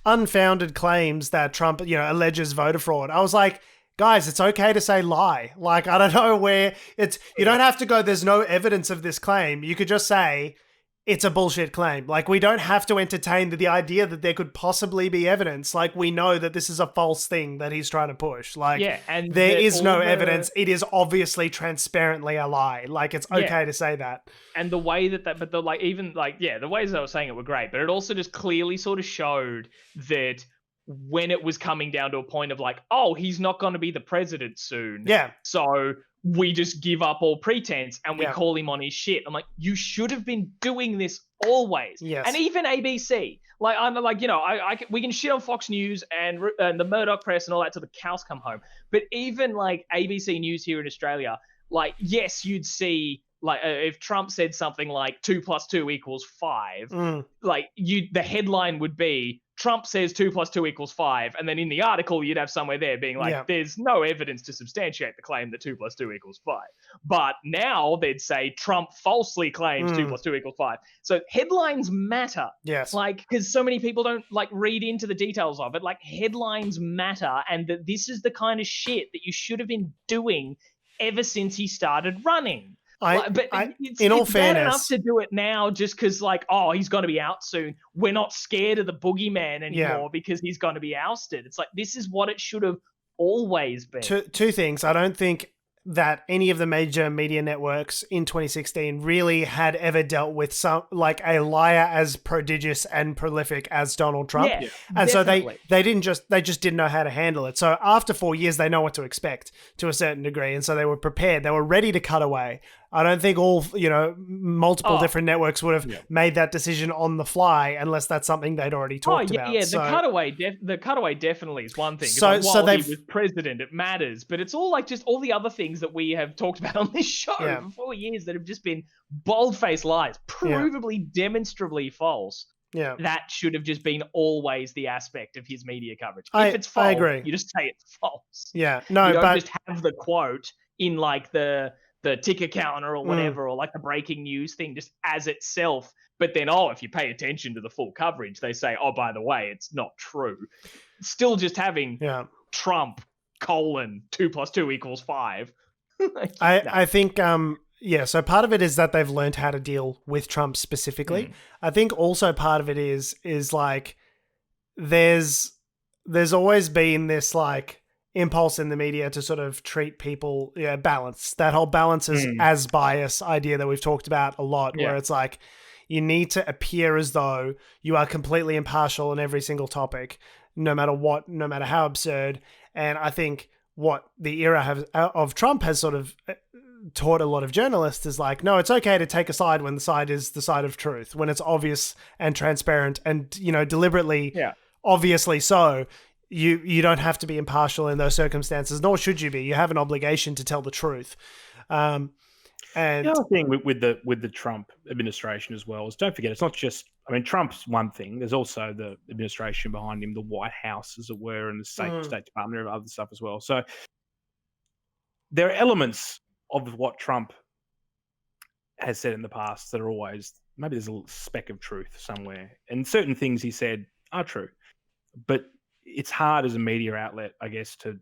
unfounded claims that Trump, alleges voter fraud. I was like, guys, it's okay to say lie. Like, I don't know where it's, you don't have to go, there's no evidence of this claim. You could just say, it's a bullshit claim. Like, we don't have to entertain the idea that there could possibly be evidence. Like, we know that this is a false thing that he's trying to push. Like, and there is no evidence. It is obviously transparently a lie. Like, it's okay to say that. And the way the ways that I was saying it were great, but it also just clearly sort of showed that when it was coming down to a point of like, oh, he's not going to be the president soon. Yeah. So we just give up all pretense and we call him on his shit. I'm like, you should have been doing this always. Yes. And even ABC, like, I'm like, we can shit on Fox News and the Murdoch press and all that till the cows come home. But even like ABC News here in Australia, like, yes, you'd see like if Trump said something like 2 + 2 = 5, like the headline would be Trump says 2 + 2 = 5, and then in the article you'd have somewhere there being like, there's no evidence to substantiate the claim that 2 + 2 = 5. But now they'd say Trump falsely claims 2 + 2 = 5. So headlines matter. Yes. Like, because so many people don't like read into the details of it. Like, headlines matter, and that this is the kind of shit that you should have been doing ever since he started running. It's bad enough to do it now just because, like, oh, he's going to be out soon. We're not scared of the boogeyman anymore because he's going to be ousted. It's like, this is what it should have always been. Two things. I don't think that any of the major media networks in 2016 really had ever dealt with a liar as prodigious and prolific as Donald Trump. Yeah, and definitely. so they just didn't know how to handle it. So after 4 years, they know what to expect to a certain degree. And so they were prepared. They were ready to cut away. I don't think multiple different networks would have made that decision on the fly unless that's something they'd already talked about. Yeah, the cutaway definitely is one thing. So he was president, it matters, but it's all like just all the other things that we have talked about on this show for 4 years that have just been bold-faced lies, provably, demonstrably false. Yeah, that should have just been always the aspect of his media coverage. If it's false, I agree. You just say it's false. Yeah, no, you don't just have the quote in like the ticker counter or whatever, or like the breaking news thing just as itself. But then, if you pay attention to the full coverage, they say, oh, by the way, it's not true. Still just having Trump : 2 + 2 = 5. I think, so part of it is that they've learned how to deal with Trump specifically. I think also part of it is like there's always been this like impulse in the media to sort of treat people balance. That whole balance is as bias idea that we've talked about a lot, where it's like you need to appear as though you are completely impartial in every single topic, no matter what, no matter how absurd. And I think what the era of Trump has sort of taught a lot of journalists is like, no, it's okay to take a side when the side is the side of truth, when it's obvious and transparent and, deliberately, obviously so. You don't have to be impartial in those circumstances, nor should you be. You have an obligation to tell the truth. And the other thing with the Trump administration as well is, don't forget, it's not just, Trump's one thing. There's also the administration behind him, the White House, as it were, and the State Department and other stuff as well. So there are elements of what Trump has said in the past that are always, maybe there's a speck of truth somewhere. And certain things he said are true. But it's hard as a media outlet, I guess, to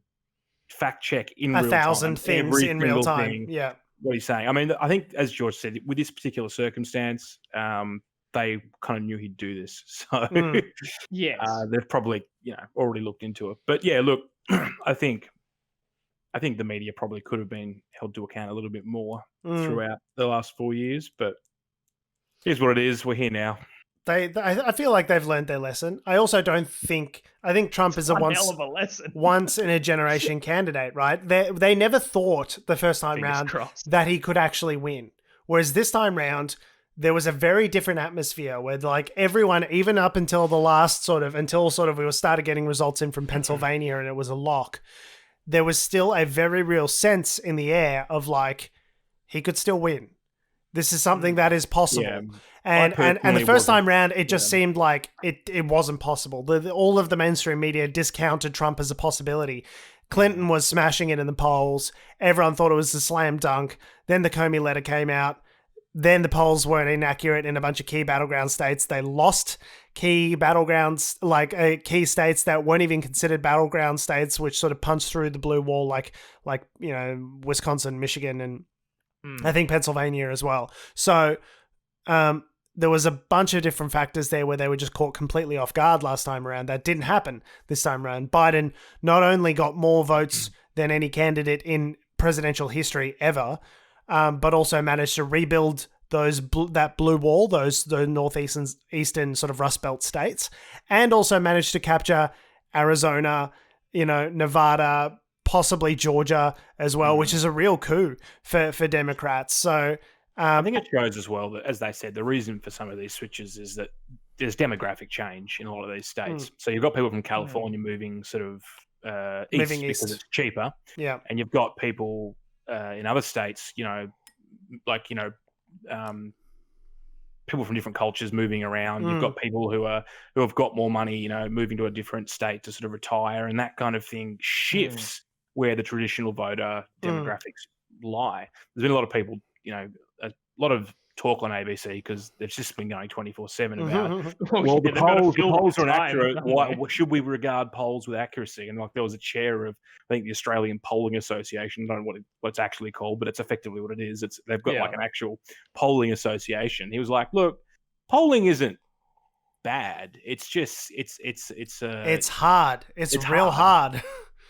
fact check in real time. 1,000 things in real time. Yeah. What he's saying. I think, as George said, with this particular circumstance, they kind of knew he'd do this. So they've probably, already looked into it. But yeah, look, I think the media probably could have been held to account a little bit more throughout the last 4 years. But here's what it is. We're here now. I feel like they've learned their lesson. I also don't think... I think Trump is a once in a generation candidate, right? They never thought the first time round that he could actually win. Whereas this time round, there was a very different atmosphere where like everyone, even up until the last until we started getting results in from Pennsylvania and it was a lock, there was still a very real sense in the air of like, he could still win. This is something that is possible. Yeah. And the first time round, it just seemed like it wasn't possible. All of the mainstream media discounted Trump as a possibility. Clinton was smashing it in the polls. Everyone thought it was a slam dunk. Then the Comey letter came out. Then the polls weren't inaccurate in a bunch of key battleground states. They lost key battlegrounds, key states that weren't even considered battleground states, which sort of punched through the blue wall, like Wisconsin, Michigan, and I think Pennsylvania as well. So there was a bunch of different factors there where they were just caught completely off guard last time around. That didn't happen this time around. Biden not only got more votes than any candidate in presidential history ever, but also managed to rebuild that blue wall, the northeastern sort of Rust Belt states, and also managed to capture Arizona, Nevada, possibly Georgia as well, which is a real coup for Democrats. So I think it shows as well that, as they said, the reason for some of these switches is that there's demographic change in a lot of these states. So you've got people from California moving sort of east because it's cheaper. Yeah. And you've got people in other states, like, people from different cultures moving around. You've got people who have got more money, moving to a different state to sort of retire, and that kind of thing shifts where the traditional voter demographics lie. There's been a lot of people, a lot of talk on ABC because they've just been going 24/7 about the polls are inaccurate. Why should we regard polls with accuracy? And like there was a chair of, I think, the Australian Polling Association. I don't know what it's actually called, but it's effectively what it is. They've got like an actual polling association. He was like, look, polling isn't bad. It's just it's hard. It's real hard.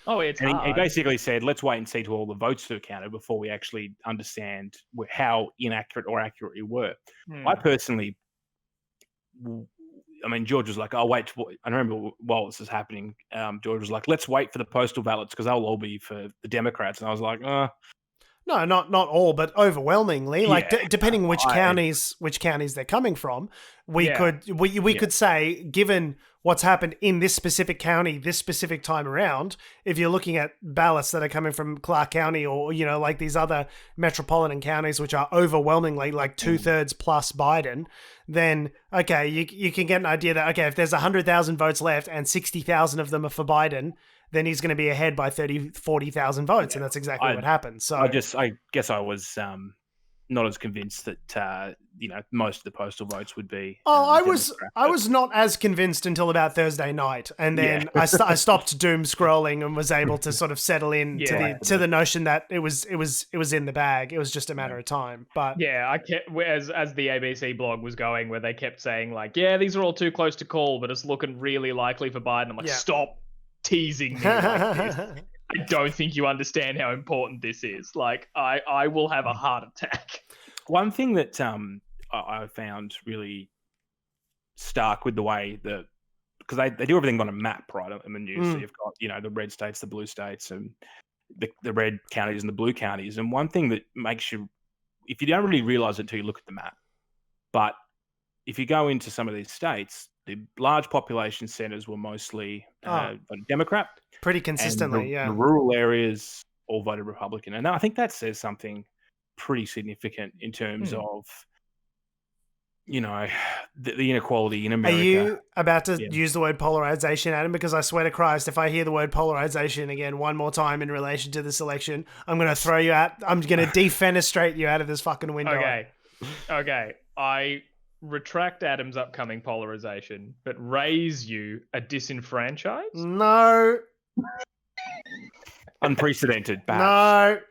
Oh, it's hard. He basically said, let's wait and see till all the votes are counted before we actually understand how inaccurate or accurate we were. I personally, George was like, I'll wait. I remember while this is happening, George was like, let's wait for the postal ballots because they'll all be for the Democrats. And I was like, No, not all, but overwhelmingly. Like depending which counties they're coming from, we could say, given what's happened in this specific county, this specific time around, if you're looking at ballots that are coming from Clark County or like these other metropolitan counties, which are overwhelmingly like 2/3 plus Biden, then okay, you can get an idea that if there's 100,000 votes left and 60,000 of them are for Biden, then he's going to be ahead by 40,000 votes, and that's exactly what happened. So I guess I was not as convinced that most of the postal votes would be. I was not as convinced until about Thursday night, and then I stopped doom scrolling and was able to sort of settle in to the notion that it was in the bag. It was just a matter of time. But I kept as the ABC blog was going, where they kept saying like, these are all too close to call, but it's looking really likely for Biden. I'm like, stop teasing me like this. I don't think you understand how important this is. Like, I will have a heart attack. One thing that I found really stark with the way that, because they do everything on a map, right, in the news. So you've got, the red states, the blue states, and the red counties and the blue counties. And one thing that makes you, if you don't really realize it until you look at the map, but if you go into some of these states, the large population centers were mostly Democrat. Pretty consistently, the rural areas all voted Republican. And I think that says something pretty significant in terms of, the inequality in America. Are you about to use the word polarization, Adam? Because I swear to Christ, if I hear the word polarization again one more time in relation to this election, I'm going to throw you out. I'm going to defenestrate you out of this fucking window. Okay. I retract Adam's upcoming polarization, but raise you a disenfranchised? No. Unprecedented, perhaps.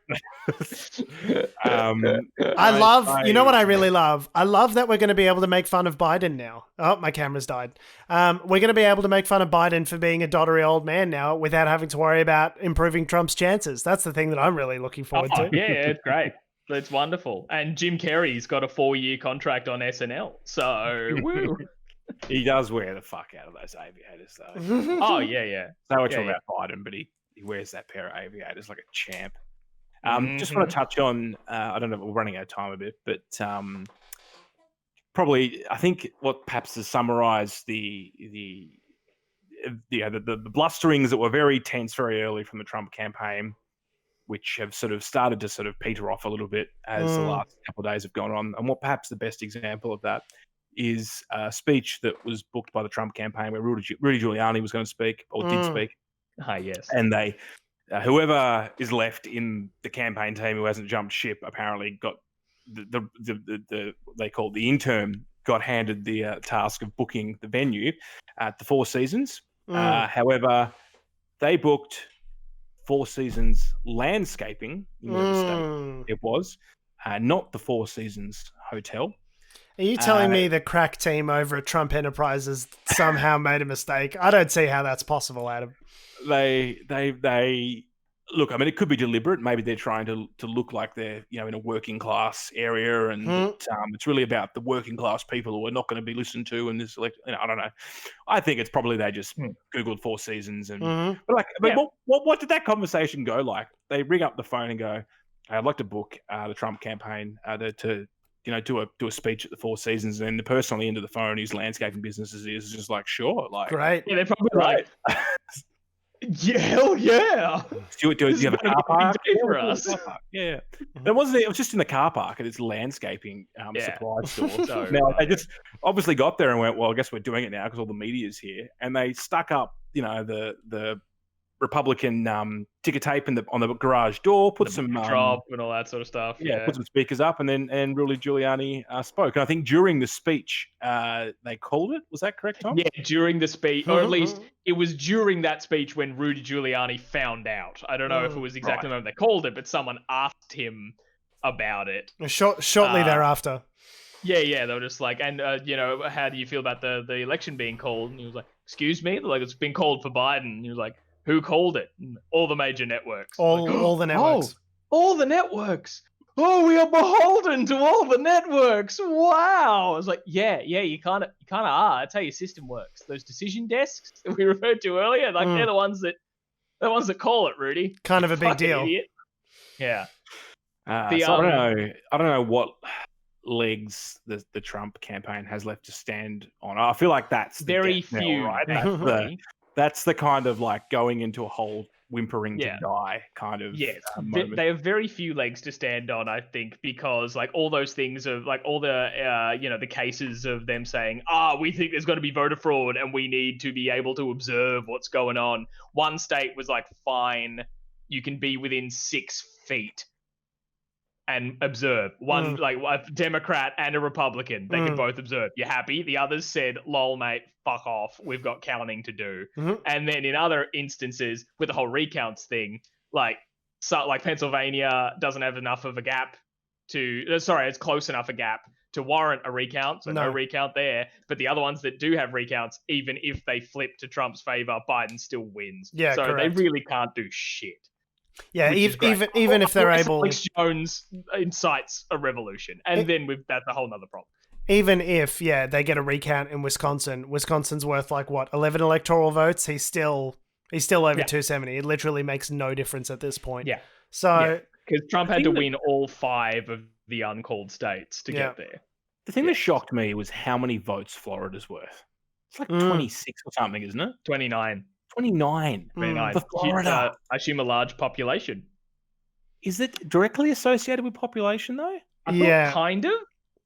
No. I love, you know what I really love? I love that we're going to be able to make fun of Biden now. Oh, my camera's died. We're going to be able to make fun of Biden for being a doddery old man now without having to worry about improving Trump's chances. That's the thing that I'm really looking forward to. Yeah, it's great. It's wonderful. And Jim Carrey's got a 4-year contract on SNL. So, woo. He does wear the fuck out of those aviators, though. Oh, yeah. So much about Biden, but he wears that pair of aviators like a champ. Just want to touch on, I don't know, we're running out of time a bit, but probably I think what perhaps to summarize the blusterings that were very tense very early from the Trump campaign, which have sort of started to sort of peter off a little bit as the last couple of days have gone on. And what perhaps the best example of that is a speech that was booked by the Trump campaign where Rudy Giuliani was going to speak or did speak. Yes. And they, whoever is left in the campaign team who hasn't jumped ship, apparently got they call it the intern, got handed the task of booking the venue at the Four Seasons. However, they booked Four Seasons landscaping in whatever state it was, not the Four Seasons hotel. Are you telling me the crack team over at Trump Enterprises somehow made a mistake? I don't see how that's possible, Adam. They look, I mean, it could be deliberate. Maybe they're trying to look like they're, in a working class area, and it's really about the working class people who are not going to be listened to in this election. I don't know. I think it's probably they just Googled Four Seasons and what did that conversation go like? They ring up the phone and go, "Hey, I'd like to book the Trump campaign to do a speech at the Four Seasons," and the person on the end of the phone whose landscaping business is just like, sure, like great. Yeah, they're probably right. Yeah, hell yeah. Do you have a car park? For us. Yeah. It wasn't. It was just in the car park at its landscaping supply store. So now they just obviously got there and went, well, I guess we're doing it now because all the media's here, and they stuck up, the Republican ticker tape on the garage door, put some drop and all that sort of stuff. Yeah, put some speakers up, and Rudy Giuliani spoke. And I think during the speech, they called it. Was that correct, Tom? Yeah, during the speech, or at least it was during that speech when Rudy Giuliani found out. I don't know if it was exactly the moment they called it, but someone asked him about it. Shortly thereafter. Yeah, they were just like, and how do you feel about the election being called? And he was like, excuse me, like it's been called for Biden. And he was like, who called it? All the major networks. All the networks. All the networks. Oh, we are beholden to all the networks. Wow. I was like, yeah, you kind of are. That's how your system works. Those decision desks that we referred to earlier, like they're the ones that call it, Rudy. Kind of a big deal. Idiot. Yeah. So I don't know what legs the Trump campaign has left to stand on. I feel like that's very few, right? That's the kind of like going into a hole, whimpering to die kind of moment. They have very few legs to stand on, I think, because like all those things of like all the the cases of them saying, we think there's going to be voter fraud and we need to be able to observe what's going on. One state was like, fine, you can be within 6 feet and observe. One like a Democrat and a Republican, they could both observe. You happy? The others said, lol, mate, fuck off. We've got counting to do. And then in other instances, with the whole recounts thing, like Pennsylvania doesn't have enough of a gap it's close enough a gap to warrant a recount, so no recount there. But the other ones that do have recounts, even if they flip to Trump's favor, Biden still wins. Yeah, so correct. They really can't do shit. Yeah, even if they're able. Alex Jones incites a revolution, and then that's a whole nother problem. Even if they get a recount in Wisconsin, Wisconsin's worth like what 11 electoral votes. He's still over 270. It literally makes no difference at this point. Yeah. So because Trump had to win all 5 of the uncalled states to get there. The thing that shocked me was how many votes Florida's worth. It's like 26 or something, isn't it? 29. 29. For Florida. I assume a large population. Is it directly associated with population, though? I thought kind of.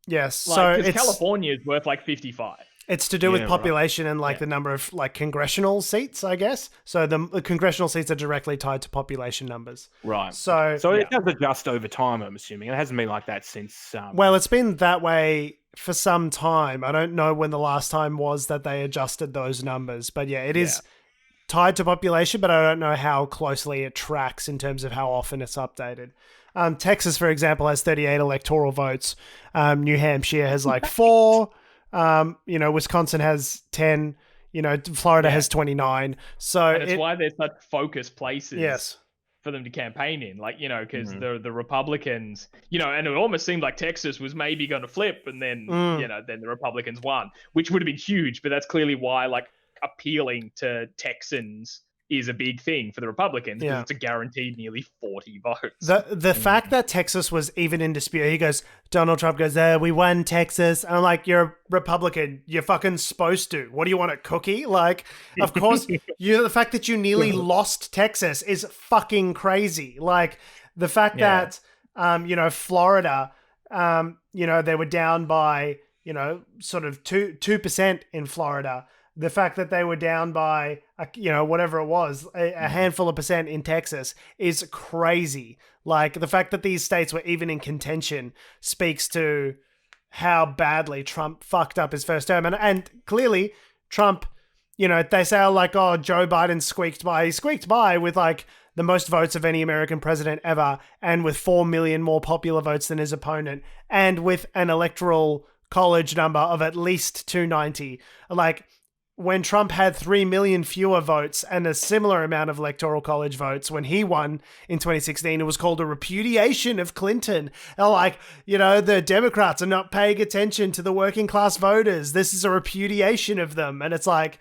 Yes. Like, so California is worth like 55. It's to do with population and like the number of like congressional seats, I guess. So the congressional seats are directly tied to population numbers. Right. So it does adjust over time, I'm assuming. It hasn't been like that since... Well, it's been that way for some time. I don't know when the last time was that they adjusted those numbers. But it is tied to population, but I don't know how closely it tracks in terms of how often it's updated. Texas, for example, has 38 electoral votes. New Hampshire has like 4. Wisconsin has 10. Florida has 29. So and it's why they're such focus places. Yes. For them to campaign in, like, because the Republicans, and it almost seemed like Texas was maybe going to flip, and then then the Republicans won, which would have been huge. But that's clearly why like appealing to Texans is a big thing for the Republicans, because it's a guaranteed nearly 40 votes. The fact that Texas was even in dispute, Donald Trump goes, we won Texas. And I'm like, you're a Republican. You're fucking supposed to. What do you want, a cookie? Like, of course, the fact that you nearly lost Texas is fucking crazy. Like, the fact that, Florida, they were down by, sort of 2% in Florida. The fact that they were down by, whatever it was, a handful of percent in Texas is crazy. Like, the fact that these states were even in contention speaks to how badly Trump fucked up his first term. And clearly, Trump, they say, like, oh, Joe Biden squeaked by. He squeaked by with, like, the most votes of any American president ever, and with 4 million more popular votes than his opponent, and with an electoral college number of at least 290. Like, when Trump had 3 million fewer votes and a similar amount of electoral college votes when he won in 2016, it was called a repudiation of Clinton. And like, the Democrats are not paying attention to the working class voters. This is a repudiation of them. And it's like,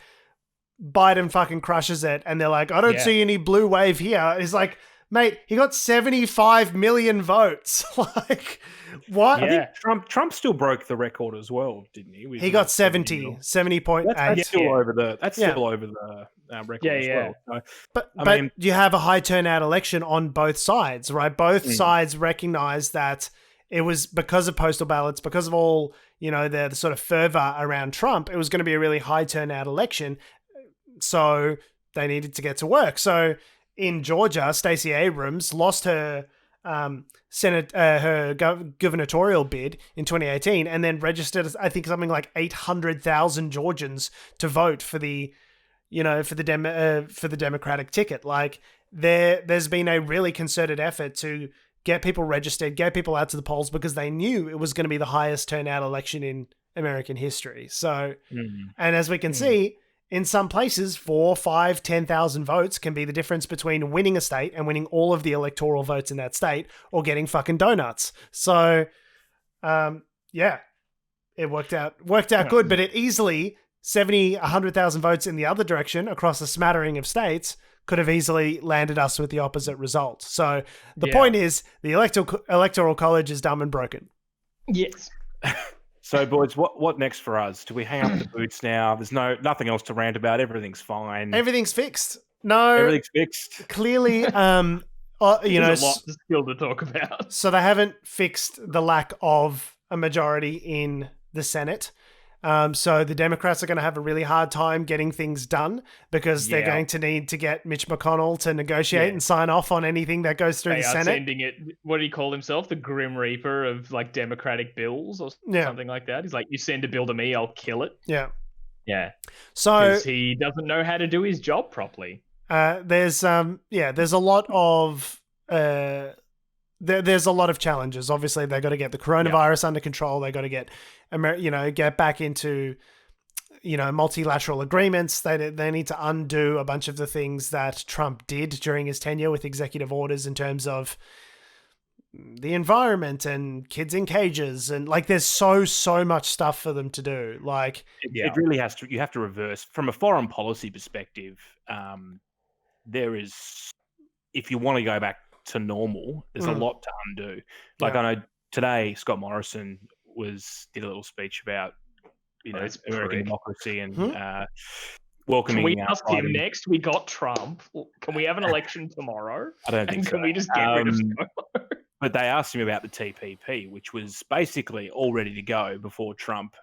Biden fucking crushes it. And they're like, I don't see any blue wave here. It's like, Mate, he got 75 million votes. Like, what? Yeah. I think Trump still broke the record as well, didn't he? He got 70.8. That's still over the record as well. So, But I mean, you have a high turnout election on both sides, right? Both sides recognize that it was because of postal ballots, because of all, the sort of fervor around Trump, it was going to be a really high turnout election. So they needed to get to work. So in Georgia, Stacey Abrams lost her gubernatorial bid in 2018 and then registered, I think, something like 800,000 Georgians to vote for the Democratic ticket. Like, there's been a really concerted effort to get people registered, get people out to the polls, because they knew it was going to be the highest turnout election in American history. So, and as we can see, in some places, 4, 5, 10,000 votes can be the difference between winning a state and winning all of the electoral votes in that state, or getting fucking donuts. So, it worked out good, but it easily 70, 100,000 votes in the other direction across a smattering of states could have easily landed us with the opposite result. So the point is, the electoral college is dumb and broken. Yes. So, boys, what next for us? Do we hang up the boots now? There's nothing else to rant about. Everything's fine. Everything's fixed. No, everything's fixed. Clearly, There's a lot still to talk about. So they haven't fixed the lack of a majority in the Senate. So the Democrats are going to have a really hard time getting things done, because they're going to need to get Mitch McConnell to negotiate and sign off on anything that goes through the Senate. Sending it, what did he call himself? The Grim Reaper of like Democratic bills or something like that. He's like, you send a bill to me, I'll kill it. Yeah. Yeah. So because he doesn't know how to do his job properly. There's a lot of there's a lot of challenges. Obviously, they got to get the coronavirus under control. They got to get get back into multilateral agreements. They need to undo a bunch of the things that Trump did during his tenure with executive orders in terms of the environment and kids in cages, and like there's so much stuff for them to do. Like it really has to. You have to reverse from a foreign policy perspective. There is, if you want to go back to normal, there's a lot to undo. Like I know today, Scott Morrison did a little speech about American democracy and welcoming. Can we ask him next? We got Trump. Can we have an election tomorrow? I don't think so. Can we just get rid of Scott? But they asked him about the TPP, which was basically all ready to go before Trump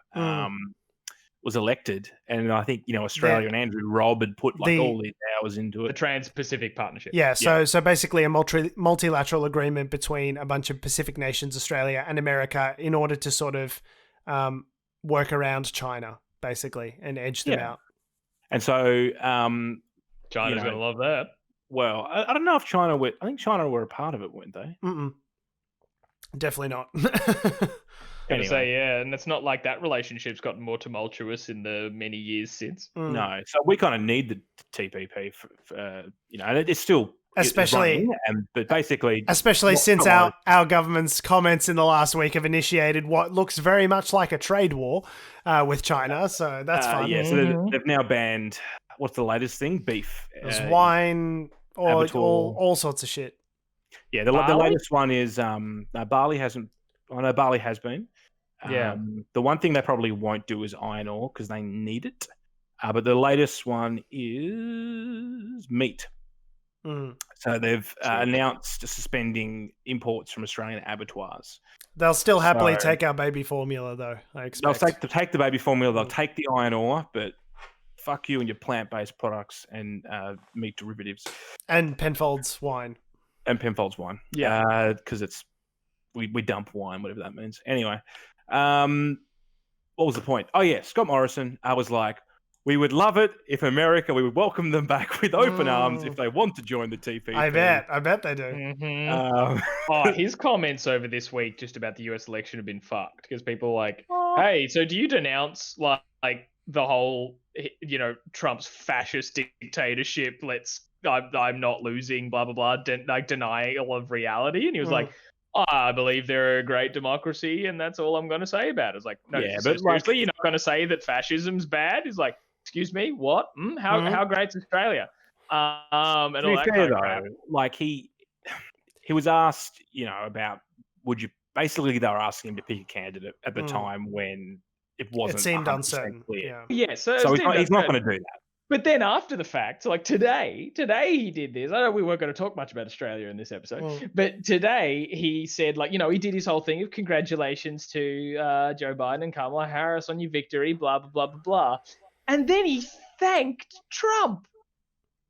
was elected. And I think, Australia and Andrew Robb had put all these hours into it. The Trans-Pacific Partnership. Yeah, so basically a multilateral agreement between a bunch of Pacific nations, Australia and America, in order to sort of work around China, basically, and edge them out. And so... China's going to love that. Well, I don't know if China were... I think China were a part of it, weren't they? Mm-mm. Definitely not. Anyway. And it's not like that relationship's gotten more tumultuous in the many years since. No, so we kind of need the TPP for and it's still especially running, but basically since our government's comments in the last week have initiated what looks very much like a trade war with China. So that's fine. Yeah, so they've now banned, what's the latest thing? Beef. There's wine, or all sorts of shit. Yeah, the latest one is barley hasn't. I know barley has been. The one thing they probably won't do is iron ore because they need it. But the latest one is meat. So they've announced suspending imports from Australian abattoirs. They'll still happily take our baby formula, though, I expect. They'll take the baby formula. They'll take the iron ore, but fuck you and your plant-based products and meat derivatives. And Penfolds wine. Yeah. Because it's... We dump wine, whatever that means. Anyway, what was the point? Oh, yeah, Scott Morrison, I was like, we would love it if America, we would welcome them back with open arms if they want to join the TPP. I bet they do. His comments over this week just about the US election have been fucked, because people are like, hey, so do you denounce like the whole, Trump's fascist dictatorship? I'm not losing, blah, blah, blah, denial of reality. And he was like, I believe they're a great democracy, and that's all I'm going to say about it. It's like, no, but seriously, you're not going to say that fascism's bad? It's like, excuse me, what? How great's Australia? And all that kind of crap. Like he he was asked, about would you basically they were asking him to pick a candidate at the time when it wasn't. It seemed 100% uncertain. clear. Yeah. So he's not going to do that. But then after the fact, like today he did this. I know we weren't going to talk much about Australia in this episode, but today he said, like, he did his whole thing of congratulations to Joe Biden and Kamala Harris on your victory, blah, blah, blah, blah, blah. And then he thanked Trump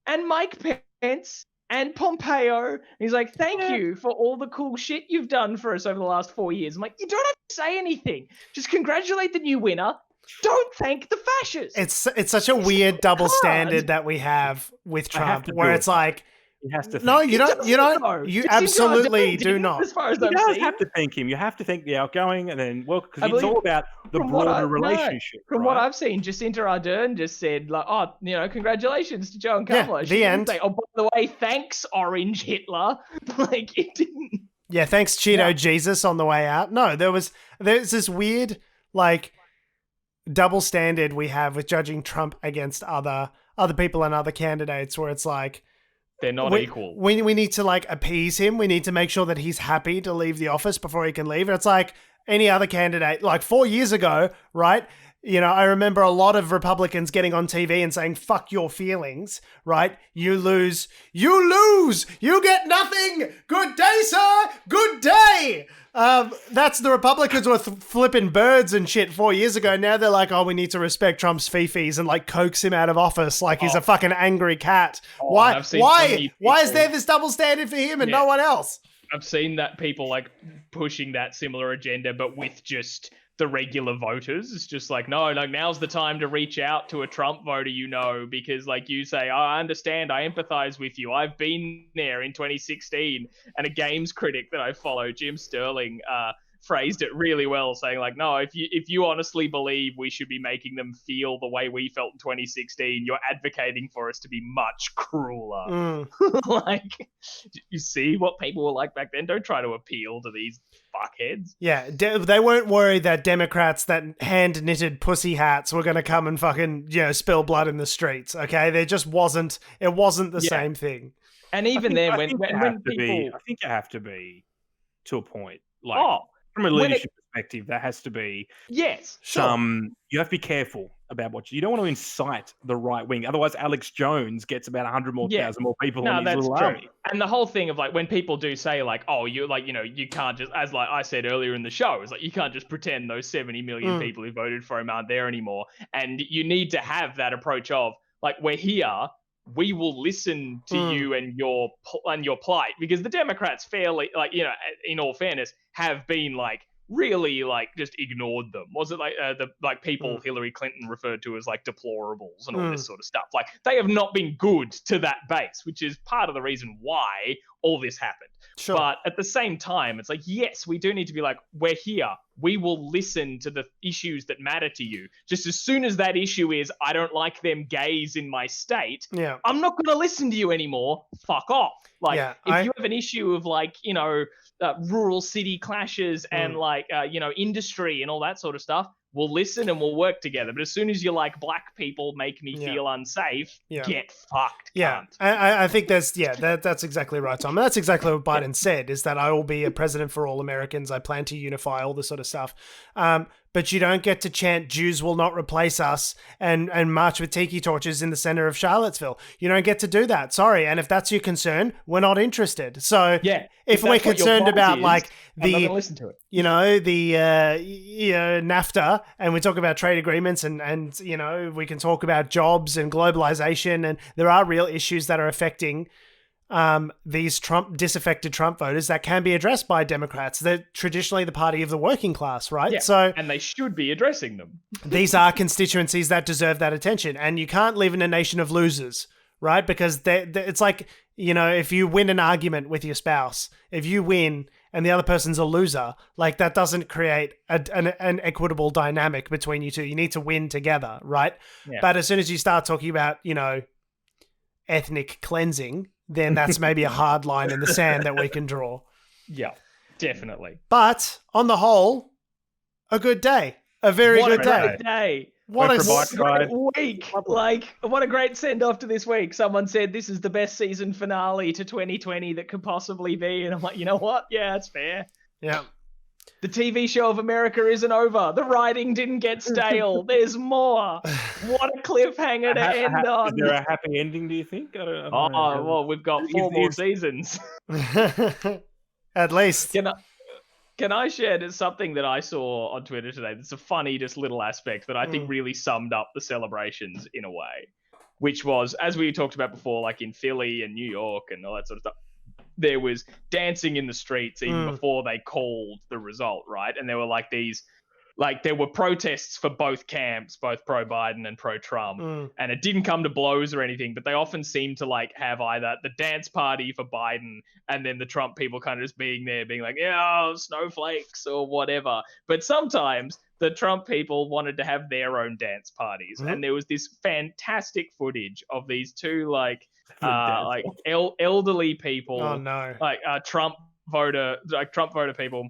and Mike Pence and Pompeo. He's like, thank you for all the cool shit you've done for us over the last 4 years. I'm like, you don't have to say anything. Just congratulate the new winner. Don't thank the fascists. It's such a weird double standard that we have with Trump, where it's like, he has to. No, you don't. You absolutely do not. As far as you I've don't seen. have to thank him. You have to thank the outgoing, and then because it's all about the broader relationship. From what I've seen, Jacinta Ardern just said, like, congratulations to Joe and Kamala. The end. Say, oh, by the way, thanks, Orange Hitler. Like, it didn't. Yeah, thanks, Cheeto Jesus on the way out. No, there's this weird, like, double standard we have with judging Trump against other people and other candidates, where it's like they're not equal. We need to, like, appease him. We need to make sure that he's happy to leave the office before he can leave. And it's like any other candidate. Like 4 years ago, right? I remember a lot of Republicans getting on TV and saying, fuck your feelings, right? You lose. You get nothing. Good day, sir. Good day. That's the Republicans were flipping birds and shit 4 years ago. Now they're like, oh, we need to respect Trump's fifis and, like, coax him out of office like he's a fucking angry cat. Why is there this double standard for him and no one else? I've seen that people, like, pushing that similar agenda, but with just the regular voters. It's just like, no, now's the time to reach out to a Trump voter, because, like, you say, I understand, I empathize with you. I've been there in 2016. And a games critic that I follow, Jim Sterling, phrased it really well, saying, like, no, if you honestly believe we should be making them feel the way we felt in 2016, you're advocating for us to be much crueler. Like, you see what people were like back then? Don't try to appeal to these fuckheads. Yeah, they weren't worried that Democrats that hand-knitted pussy hats were going to come and fucking, spill blood in the streets, okay? It wasn't the same thing. And even then, when people... I think you have to be to a point. Like, from a leadership perspective, there has to be you have to be careful about what you don't want to incite the right wing. Otherwise, Alex Jones gets about 100,000 more people in his little army. And the whole thing of, like, when people do say, like, oh, you can't just, as, like, I said earlier in the show, it's like, you can't just pretend those 70 million people who voted for him aren't there anymore. And you need to have that approach of, like, we're here. We will listen to you and your plight, because the Democrats fairly, like, in all fairness, have been, like, really, like, just ignored them. Was it like people Hillary Clinton referred to as, like, deplorables and all this sort of stuff? Like, they have not been good to that base, which is part of the reason why all this happened. Sure. But at the same time, it's like, yes, we do need to be like, we're here. We will listen to the issues that matter to you. Just as soon as that issue is, I don't like them gays in my state, I'm not going to listen to you anymore. Fuck off. Like, if you have an issue of, like, rural city clashes and, like, industry and all that sort of stuff, we'll listen and we'll work together. But as soon as you're like, black people make me feel unsafe, get fucked. Yeah, I think that's exactly right, Tom. And that's exactly what Biden said, is that I will be a president for all Americans. I plan to unify, all this sort of stuff. But you don't get to chant Jews will not replace us and march with tiki torches in the center of Charlottesville. You don't get to do that. Sorry. And if that's your concern, we're not interested. So if we're concerned about the NAFTA, and we talk about trade agreements and we can talk about jobs and globalization, and there are real issues that are affecting these disaffected Trump voters that can be addressed by Democrats. They're traditionally the party of the working class, right? Yeah, and they should be addressing them. These are constituencies that deserve that attention, and you can't live in a nation of losers, right? Because it's like, if you win an argument with your spouse, if you win and the other person's a loser, like, that doesn't create an equitable dynamic between you two. You need to win together, right? Yeah. But as soon as you start talking about, ethnic cleansing, then that's maybe a hard line in the sand that we can draw. Yeah, definitely. But on the whole, a good day. A very good day. What a great week! Like, what a great send off to this week. Someone said this is the best season finale to 2020 that could possibly be, and I'm like, you know what? Yeah, that's fair. Yeah. The TV show of America isn't over. The writing didn't get stale. There's more. What a cliffhanger to end on. Is there a happy ending, do you think? I don't know. Well, we've got 4 more seasons. At least. Can I share just something that I saw on Twitter today? That's a funny, just little aspect that I think really summed up the celebrations in a way, which was, as we talked about before, like in Philly and New York and all that sort of stuff, there was dancing in the streets even before they called the result, right? And there were like these, like there were protests for both camps, both pro-Biden and pro-Trump, and it didn't come to blows or anything, but they often seem to like have either the dance party for Biden and then the Trump people kind of just being there, being like, yeah, snowflakes or whatever. But sometimes the Trump people wanted to have their own dance parties, and there was this fantastic footage of these two like elderly people, like Trump voter people.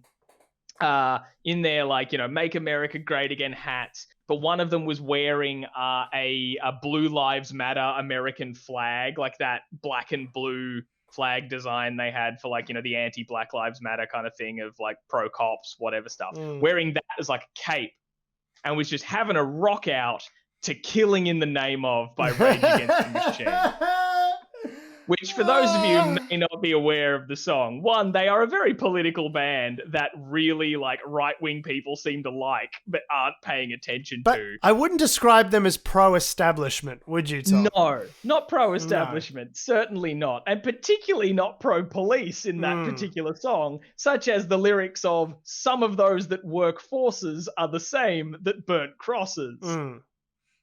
In their like, you know, Make America Great Again hats, but one of them was wearing a Blue Lives Matter American flag, like that black and blue flag design they had for like, you know, the anti-Black Lives Matter kind of thing of like pro cops, whatever stuff, wearing that as like a cape, and was just having a rock out to Killing in the Name Of by Rage Against the Machine. Which, for those of you who may not be aware of the song, one, they are a very political band that really, like, right-wing people seem to like, but aren't paying attention to. I wouldn't describe them as pro-establishment, would you, Tom? No, not pro-establishment. No. Certainly not. And particularly not pro-police in that particular song, such as the lyrics of, some of those that work forces are the same that burnt crosses.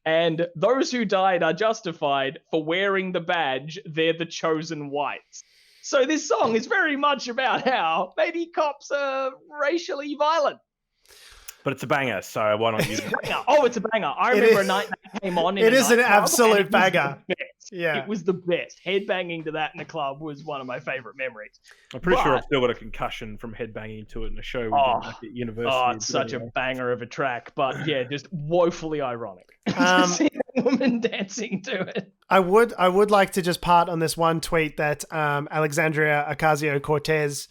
And those who died are justified for wearing the badge. They're the chosen whites. So this song is very much about how maybe cops are racially violent. But it's a banger, so why not use it? Oh, it's a banger. I remember a night that came on. It is an absolute banger. Yeah, it was the best. Headbanging to that in a club was one of my favorite memories. I'm pretty sure I've still got a concussion from headbanging to it in a show we did back at university. Oh, it's such a banger of a track, but yeah, just woefully ironic to see a woman dancing to it. I would like to just part on this one tweet that Alexandria Ocasio-Cortez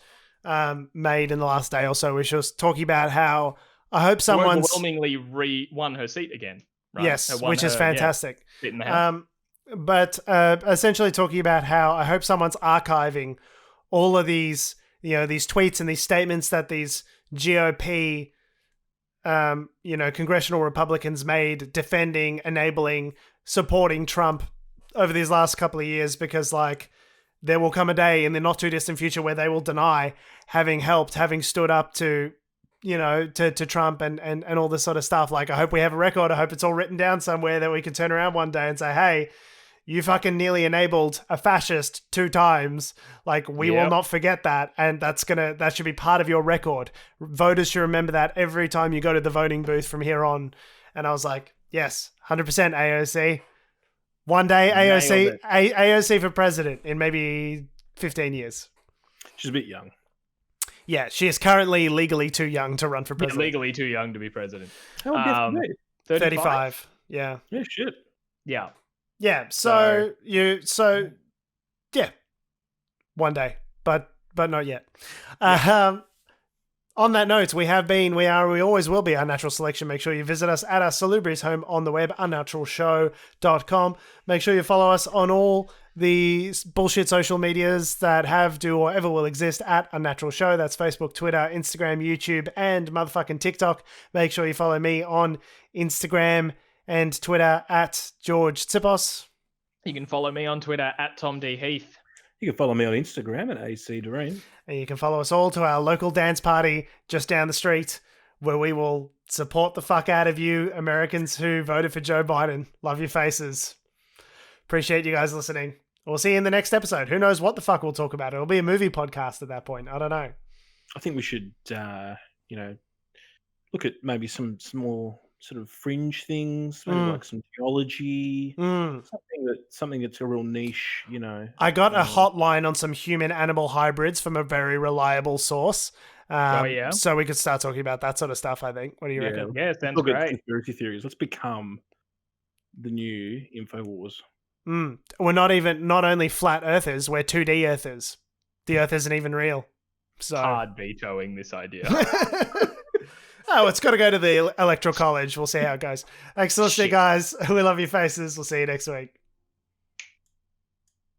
made in the last day or so, which was talking about how I hope someone's overwhelmingly won her seat again. Right? Yes, which is fantastic. Sit in the house. But essentially talking about how I hope someone's archiving all of these, you know, these tweets and these statements that these GOP, congressional Republicans made defending, enabling, supporting Trump over these last couple of years, because like there will come a day in the not too distant future where they will deny having helped, having stood up to, you know, to Trump and all this sort of stuff. Like, I hope we have a record. I hope it's all written down somewhere that we can turn around one day and say, hey, you fucking nearly enabled a fascist 2 times. Like, we will not forget that. And that should be part of your record. Voters should remember that every time you go to the voting booth from here on. And I was like, yes, 100% AOC. One day AOC for president in maybe 15 years. She's a bit young. Yeah, she is currently legally too young to run for president. Legally too young to be president. How old is she? 35. Yeah. Yeah, shit. Yeah. Yeah, one day, but not yet. Yeah. On that note, we always will be Unnatural Selection. Make sure you visit us at our salubrious home on the web, unnaturalshow.com. Make sure you follow us on all the bullshit social medias that have, do, or ever will exist at Unnatural Show. That's Facebook, Twitter, Instagram, YouTube, and motherfucking TikTok. Make sure you follow me on Instagram and Twitter at George Tsipos. You can follow me on Twitter at Tom D. Heath. You can follow me on Instagram at AC Doreen. And you can follow us all to our local dance party just down the street, where we will support the fuck out of you Americans who voted for Joe Biden. Love your faces. Appreciate you guys listening. We'll see you in the next episode. Who knows what the fuck we'll talk about? It'll be a movie podcast at that point. I don't know. I think we should, look at maybe some more sort of fringe things, maybe like some theology, something that's a real niche, you know. I got a hotline on some human-animal hybrids from a very reliable source. yeah. So we could start talking about that sort of stuff, I think. What do you reckon? Yeah, sounds Look at great. conspiracy theories. Let's become the new InfoWars. We're not only flat earthers, we're 2D earthers. The earth isn't even real. So Hard vetoing this idea. It's got to go to the electoral college. We'll see how it goes. Thanks for listening, guys. We love your faces. We'll see you next week.